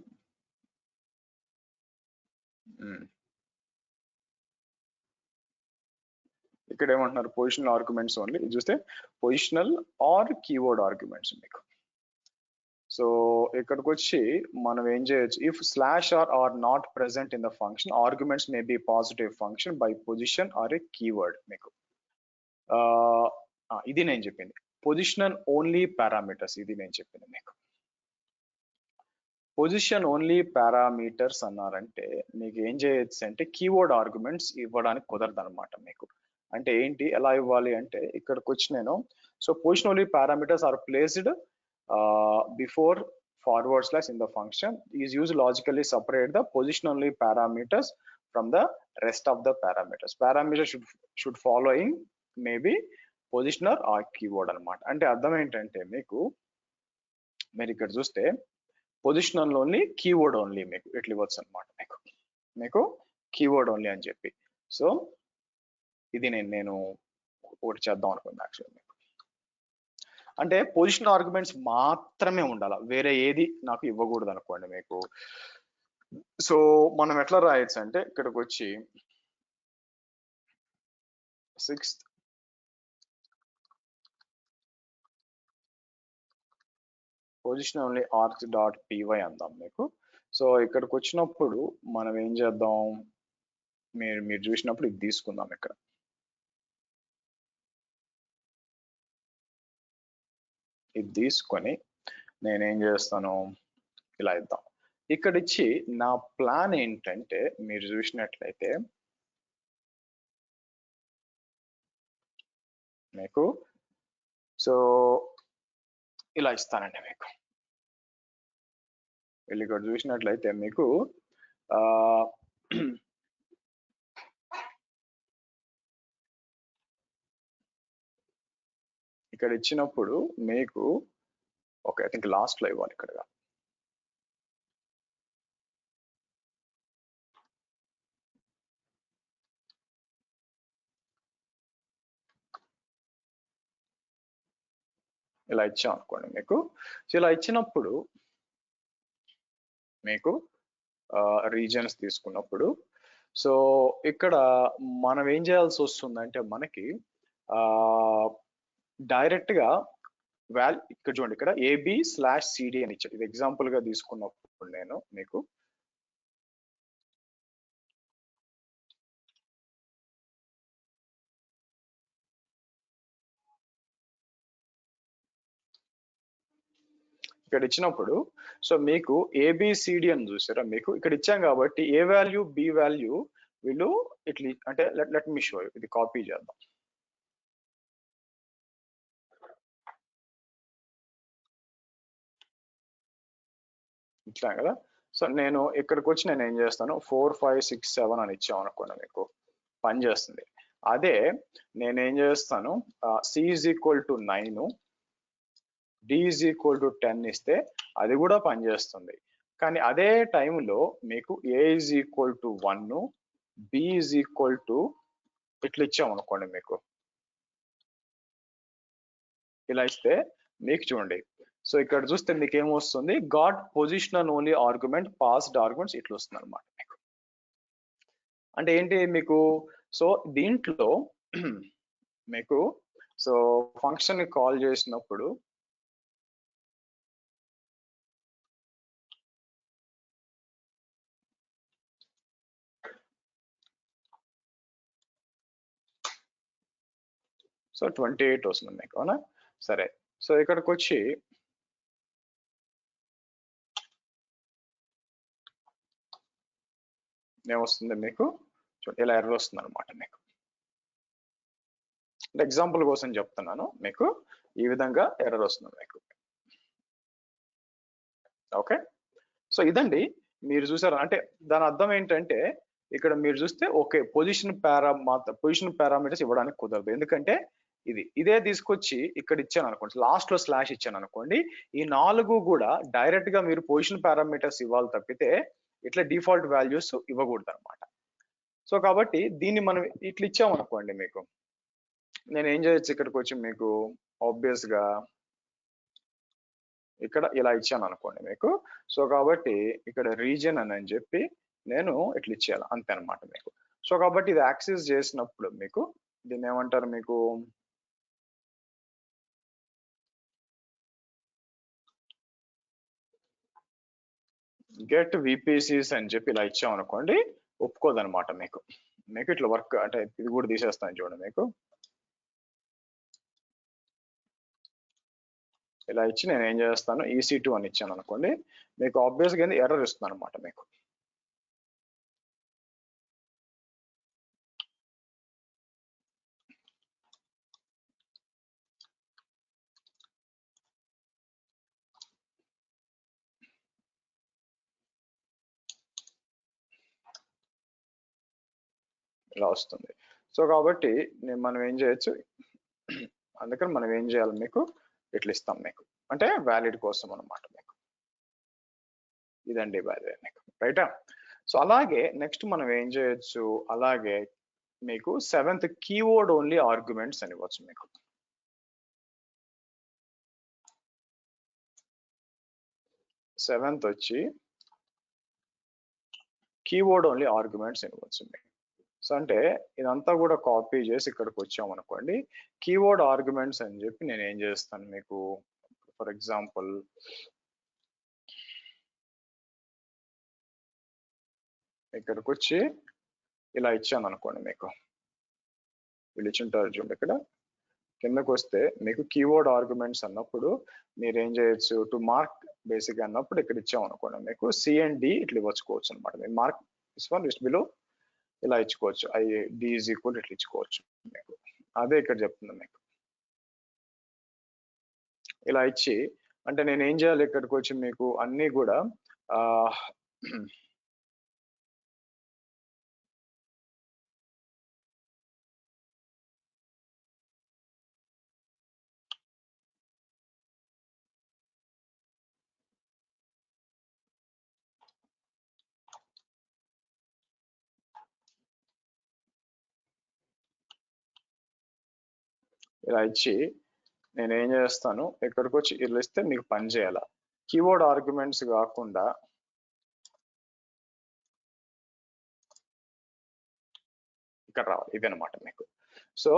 ఇక్కడ ఏమంటున్నారు, పొజిషనల్ ఆర్గ్యుమెంట్స్ ఓన్లీ. ఇది చూస్తే పొజిషనల్ ఆర్ కీవర్డ్ ఆర్గ్యుమెంట్స్ మీకు. సో ఇక్కడికి వచ్చి మనం ఏం చేయొచ్చు, if slash or not present in the function arguments may be positive function by position or a keyword మీకు. ఇది నేను చెప్పింది పొజిషనల్ ఓన్లీ పారామీటర్స్, ఇది నేను చెప్పింది మీకు. పొజిషన్ ఓన్లీ పారామీటర్స్ అన్నారంటే మీకు ఏం చేయొచ్చు అంటే కీవర్డ్ ఆర్గ్యుమెంట్స్ ఇవ్వడానికి కుదరదు అనమాట మీకు. అంటే ఏంటి, ఎలా ఇవ్వాలి అంటే ఇక్కడికి వచ్చి నేను, so position only parameters are placed before forward slash in the function is used logically separate the position only parameters from the rest of the parameters. Parameters should following maybe positioner or keyword అనమాట. అంటే అర్థం ఏంటంటే మీకు మీరు ఇక్కడ చూస్తే పొజిషనల్ ఓన్లీ కీవర్డ్ ఓన్లీ మీకు ఇట్లా ఇవ్వచ్చు అనమాట మీకు కీవర్డ్ ఓన్లీ అని చెప్పి. సో ఇది నేను ఒకటి చేద్దాం అనుకున్నాను యాక్చువల్లీ మీకు. అంటే పొజిషన్ ఆర్గ్యుమెంట్స్ మాత్రమే ఉండాలి, వేరే ఏది నాకు ఇవ్వకూడదు అనుకోండి మీకు. సో మనం ఎట్లా రాయొచ్చు అంటే ఇక్కడికి వచ్చి 6th position only args dot py అందాం మీకు. సో ఇక్కడికి వచ్చినప్పుడు మనం ఏం చేద్దాం, మీరు చూసినప్పుడు ఇది తీసుకుందాం. ఇక్కడ ఇది తీసుకొని నేనేం చేస్తాను, ఇలా ఇద్దాం. ఇక్కడ ఇచ్చి నా ప్లాన్ ఏంటంటే మీరు చూసినట్లయితే మీకు సో ఇలా ఇస్తానండి మీకు. వీళ్ళు ఇక్కడ చూసినట్లయితే మీకు ఇక్కడ ఇచ్చినప్పుడు మీకు ఓకే, ఐ థింక్ లాస్ట్ లో ఇవ్వాలి ఇక్కడ. ఇలా ఇచ్చాం అనుకోండి మీకు. సో ఇలా ఇచ్చినప్పుడు మీకు రీజన్స్ తీసుకున్నప్పుడు సో ఇక్కడ మనం ఏం చేయాల్సి వస్తుందంటే మనకి డైరెక్ట్ గా ఇక్కడ చూడండి, ఇక్కడ AB/CD అని ఇచ్చాడు. ఇది ఎగ్జాంపుల్ గా తీసుకున్నప్పుడు నేను మీకు ఇక్కడ ఇచ్చినప్పుడు సో మీకు ABCD అని చూసారా మీకు ఇక్కడ ఇచ్చాం కాబట్టి ఏ వాల్యూ బి వాల్యూ వీళ్ళు ఇట్లా అంటే లెట్ మీ షో ఇది కాపీ చేద్దాం. ఇట్లా కదా. సో నేను ఇక్కడికి వచ్చి నేను ఏం చేస్తాను 4 5 6 7 అని ఇచ్చాం అనుకోండి మీకు పని చేస్తుంది. అదే నేనేం చేస్తాను C = 9 D = 10 ఇస్తే అది కూడా పనిచేస్తుంది. కానీ అదే టైంలో మీకు A = 1 B = ఇట్లా ఇచ్చాం అనుకోండి మీకు. ఇలా ఇస్తే మీకు చూడండి, సో ఇక్కడ చూస్తే మీకు ఏమొస్తుంది, got positional only argument passed arguments ఇట్లా వస్తుంది అనమాట మీకు. అంటే ఏంటి మీకు, సో దీంట్లో మీకు సో ఫంక్షన్ ని కాల్ చేసినప్పుడు సో 28 వస్తుంది మీకు, అవునా. సరే, సో ఇక్కడికి వచ్చి ఏమొస్తుంది మీకు, ఇలా ఎర్రర్ వస్తుంది అనమాట మీకు. ఎగ్జాంపుల్ కోసం చెప్తున్నాను మీకు, ఈ విధంగా ఎర్రర్ వస్తుంది మీకు. ఓకే, సో ఇదండి మీరు చూసారు. అంటే దాని అర్థం ఏంటంటే ఇక్కడ మీరు చూస్తే ఓకే పొజిషన్ పారామీటర్స్ ఇవ్వడానికి కుదరదు, ఎందుకంటే ఇదే తీసుకొచ్చి ఇక్కడ ఇచ్చాను అనుకోండి, లాస్ట్ లో స్లాష్ ఇచ్చాను అనుకోండి, ఈ 4 కూడా డైరెక్ట్ గా మీరు పొజిషన్ పారామీటర్స్ ఇవ్వాలి తప్పితే ఇట్లా డిఫాల్ట్ వాల్యూస్ ఇవ్వకూడదు అనమాట. సో కాబట్టి దీన్ని మనం ఇట్లా ఇచ్చాం అనుకోండి మీకు, నేను ఏం చేయొచ్చు ఇక్కడికి వచ్చి మీకు ఆబ్వియస్ గా ఇక్కడ ఇలా ఇచ్చాను అనుకోండి మీకు. సో కాబట్టి ఇక్కడ రీజన్ అని చెప్పి నేను ఇట్లా ఇచ్చేయాలి అంతే అనమాట మీకు. సో కాబట్టి ఇది యాక్సెస్ చేసినప్పుడు మీకు దీన్ని ఏమంటారు మీకు, గెట్ VPCs అని చెప్పి ఇలా ఇచ్చాం అనుకోండి, ఒప్పుకోదనమాట మీకు. మీకు ఇట్లా వర్క్ అంటే ఇది కూడా తీసేస్తాను చూడండి మీకు. ఇలా ఇచ్చి నేను ఏం చేస్తాను EC2 అని ఇచ్చాను అనుకోండి, మీకు ఆబ్వియస్ గా ఎర్రర్ ఇస్తుంది అనమాట మీకు. ఇలా వస్తుంది. సో కాబట్టి మనం ఏం చేయొచ్చు, అందుకని మనం ఏం చేయాలి, మీకు ఇట్లా ఇస్తాం మీకు, అంటే వ్యాలిడ్ కోసం అన్నమాట మీకు. ఇదండి బై మీకు, రైటా. సో అలాగే నెక్స్ట్ మనం ఏం చేయొచ్చు, అలాగే మీకు 7th కీవర్డ్ ఓన్లీ ఆర్గ్యుమెంట్స్ అని ఇవ్వచ్చు మీకు. సెవెంత్ వచ్చి కీవర్డ్ ఓన్లీ ఆర్గ్యుమెంట్స్ అని ఇవ్వచ్చు మీకు. సో అంటే ఇదంతా కూడా కాపీ చేసి ఇక్కడికి వచ్చామనుకోండి, కీవర్డ్ ఆర్గ్యుమెంట్స్ అని చెప్పి నేను ఏం చేస్తాను మీకు, ఫర్ ఎగ్జాంపుల్ ఇక్కడికి వచ్చి ఇలా ఇచ్చాను అనుకోండి మీకు, వీళ్ళు ఇచ్చింటారు చూడండి ఇక్కడ కిందకు వస్తే మీకు కీవర్డ్ ఆర్గ్యుమెంట్స్ అన్నప్పుడు మీరు ఏం చేయొచ్చు, టు మార్క్ బేసిక్ అన్నప్పుడు ఇక్కడ ఇచ్చాం అనుకోండి మీకు సి అండ్ డి ఇట్లా ఇవ్వచ్చుకోవచ్చు అనమాట. మీరు mark this one list below ఇలా ఇచ్చుకోవచ్చు, ఐ డి ఈజ్ ఈక్వల్ ఇట్లా ఇచ్చుకోవచ్చు మీకు. అదే ఇక్కడ చెప్తుంది మీకు. ఇలా ఇచ్చి అంటే నేను ఏం చేయాలి, ఇక్కడికి వచ్చి మీకు అన్ని కూడా ఇలా ఇచ్చి నేను ఏం చేస్తాను, ఇక్కడికి వచ్చి ఇలా ఇస్తే మీకు పని చేయాల. కీవర్డ్ ఆర్గ్యుమెంట్స్ కాకుండా ఇక్కడ రావాలి, ఇదనమాట మీకు. సో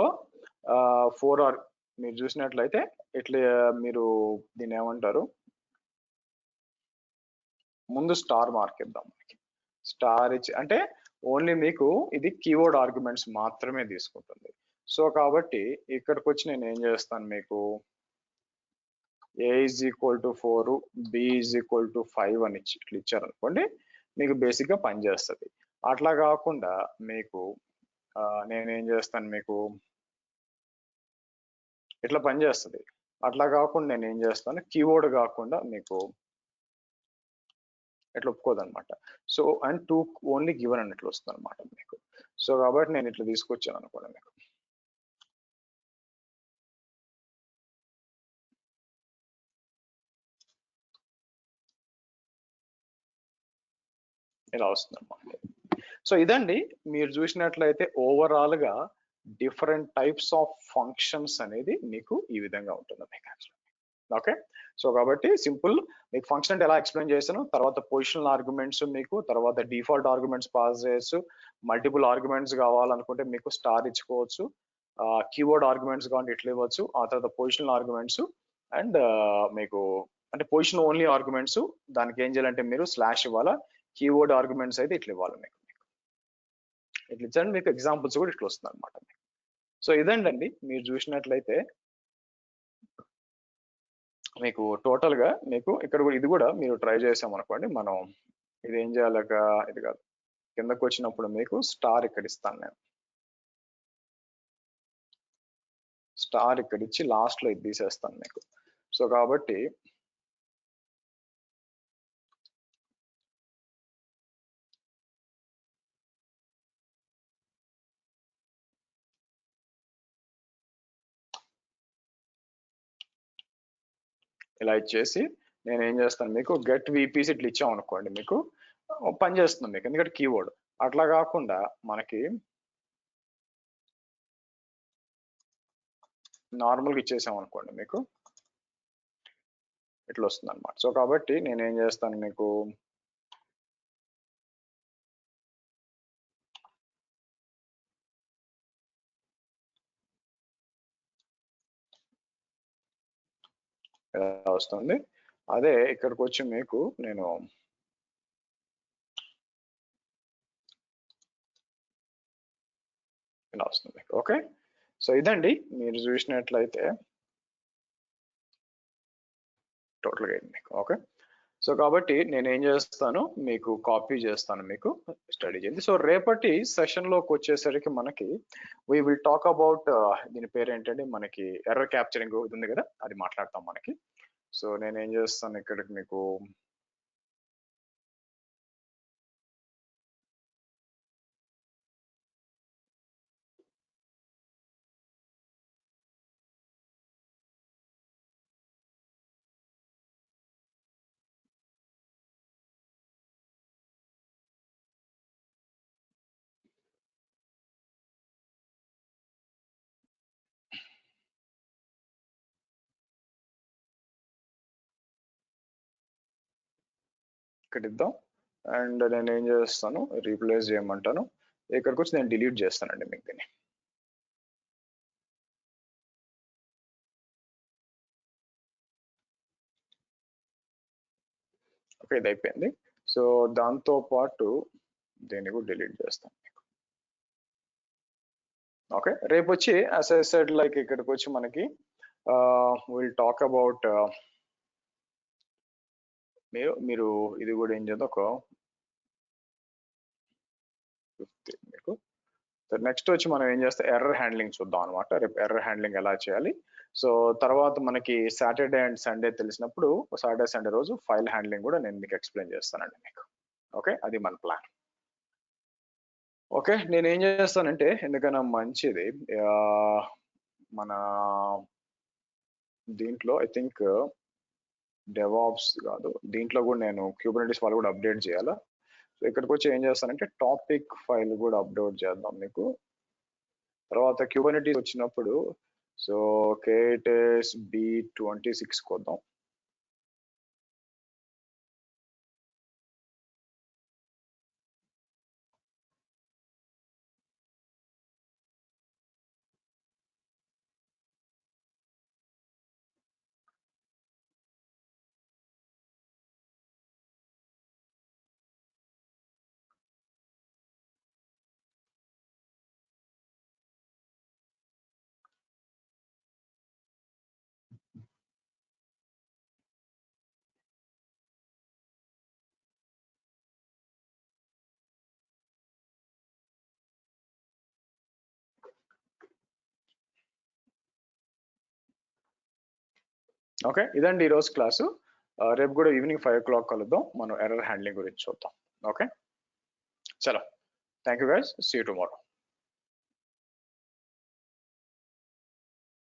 4 మీరు చూసినట్లయితే ఇట్లా మీరు దీన్ని ఏమంటారు, ముందు స్టార్ మార్క్ ఇద్దాం మనకి. స్టార్ ఇచ్చి అంటే ఓన్లీ మీకు ఇది కీవర్డ్ ఆర్గ్యుమెంట్స్ మాత్రమే తీసుకుంటుంది. సో కాబట్టి ఇక్కడికి వచ్చి నేను ఏం చేస్తాను మీకు, A is equal to 4, B is equal to 5 అని ఇట్లా ఇచ్చారనుకోండి, మీకు బేసిక్ గా పనిచేస్తుంది. అట్లా కాకుండా మీకు నేనేం చేస్తాను మీకు ఇట్లా పనిచేస్తుంది. అట్లా కాకుండా నేను ఏం చేస్తాను, కీవర్డ్ కాకుండా మీకు ఇట్లా ఒప్పుకోదన్నమాట. సో అండ్ 2 ఓన్లీ గివెన్ అన్నట్లు వస్తుంది అనమాట మీకు. సో కాబట్టి నేను ఇట్లా తీసుకొచ్చాను అనుకోండి మీకు, ఇలా వస్తుంది అనమాట. సో ఇదండి మీరు చూసినట్లయితే ఓవరాల్ గా డిఫరెంట్ టైప్స్ ఆఫ్ ఫంక్షన్స్ అనేది మీకు ఈ విధంగా ఉంటుంది మీకు. ఓకే. సో కాబట్టి సింపుల్ మీకు ఫంక్షన్ అంటే ఎలా ఎక్స్ప్లెయిన్ చేశాను, తర్వాత పొజిషనల్ ఆర్గ్యుమెంట్స్ మీకు, తర్వాత డిఫాల్ట్ ఆర్గ్యుమెంట్స్ పాస్ చేయొచ్చు, మల్టిపుల్ ఆర్గ్యుమెంట్స్ కావాలనుకుంటే మీకు స్టార్ ఇచ్చుకోవచ్చు, కీవర్డ్ ఆర్గ్యుమెంట్స్ కావాలంటే ఇట్లా ఇవ్వచ్చు, ఆ తర్వాత పొజిషనల్ ఆర్గ్యుమెంట్స్ అండ్ మీకు అంటే పొజిషన్ ఓన్లీ ఆర్గ్యుమెంట్స్ దానికి ఏం చేయాలంటే మీరు స్లాష్ ఇవ్వాలా, కీవర్డ్ ఆర్గ్యుమెంట్స్ అయితే ఇట్లా ఇవ్వాలి మీకు. ఇట్లా ఇచ్చాను మీకు ఎగ్జాంపుల్స్ కూడా ఇట్లా వస్తుంది అనమాట. సో ఇదండి మీరు చూసినట్లయితే మీకు టోటల్ గా మీకు ఇక్కడ కూడా ఇది కూడా మీరు ట్రై చేసాం అనుకోండి, మనం ఇది ఏం చేయాలక ఇది కాదు, కిందకు వచ్చినప్పుడు మీకు స్టార్ ఇక్కడ ఇస్తాను నేను, స్టార్ ఇక్కడ ఇచ్చి లాస్ట్ లో ఇది తీసేస్తాను మీకు. సో కాబట్టి ఇలా ఇచ్చేసి నేను ఏం చేస్తాను మీకు గెట్ విపిసి ఇట్లా ఇచ్చాం అనుకోండి, మీకు పని చేస్తుంది మీకు, ఎందుకంటే కీవర్డ్. అట్లా కాకుండా మనకి నార్మల్గా ఇచ్చేసాం అనుకోండి, మీకు ఇట్లా వస్తుంది అనమాట. సో కాబట్టి నేను ఏం చేస్తాను మీకు ఇలా వస్తుంది. అదే ఇక్కడికి వచ్చి మీకు నేను ఇలా వస్తుంది. ఓకే. సో ఇదండి మీరు చూసినట్లయితే టోటల్గా అయింది మీకు. ఓకే. సో కాబట్టి నేను ఏం చేస్తాను మీకు కాపీ చేస్తాను, మీకు స్టడీ చేయండి. సో రేపటి సెషన్ లోకి వచ్చేసరికి మనకి వీ విల్ టాక్ అబౌట్ దీని పేరు ఏంటంటే మనకి ఎర్రర్ క్యాప్చరింగ్ ఉంది కదా, అది మాట్లాడతాం మనకి. సో నేను ఏం చేస్తాను ఇక్కడికి మీకు ఇక్కడ ఇద్దాం. అండ్ నేను ఏం చేస్తాను, రీప్లేస్ చేయమంటాను. ఇక్కడికి వచ్చి నేను డిలీట్ చేస్తానండి మీకు దీన్ని. ఓకే, ఇది అయిపోయింది. సో దాంతో పాటు దీన్ని కూడా డిలీట్ చేస్తాను. ఓకే, రేపు వచ్చి యాజ్ ఐ సెడ్ లైక్ ఇక్కడికి వచ్చి మనకి విల్ టాక్ అబౌట్ మీరు ఇది కూడా ఏం చేద్దాం, ఒక 50 మీకు. నెక్స్ట్ వచ్చి మనం ఏం చేస్తాం, ఎర్రర్ హ్యాండ్లింగ్ చూద్దాం అనమాట. రేపు ఎర్రర్ హ్యాండ్లింగ్ ఎలా చేయాలి. సో తర్వాత మనకి సాటర్డే అండ్ సండే తెలిసినప్పుడు సాటర్డే సండే రోజు ఫైల్ హ్యాండ్లింగ్ కూడా నేను మీకు ఎక్స్ప్లెయిన్ చేస్తానండి మీకు. ఓకే, అది మన ప్లాన్. ఓకే, నేను ఏం చేస్తానంటే ఎందుకైనా మంచిది, మన దీంట్లో ఐ థింక్ డెవాప్స్ కాదు, దీంట్లో కూడా నేను క్యూబర్నెటిస్ వాళ్ళు కూడా అప్డేట్ చేయాలా. సో ఇక్కడికి వచ్చి ఏం చేస్తానంటే టాపిక్ ఫైల్ కూడా అప్లోడ్ చేద్దాం మీకు. తర్వాత క్యూబర్నెటిస్ వచ్చినప్పుడు సో KTS B26 కొద్దాం. ఓకే, ఇదండి ఈరోజు క్లాసు. రేపు కూడా ఈవినింగ్ 5 o'clock కలుద్దాం, మనం ఎర్రర్ హ్యాండ్లింగ్ గురించి చూద్దాం. ఓకే, చలో, thank you guys, see you tomorrow.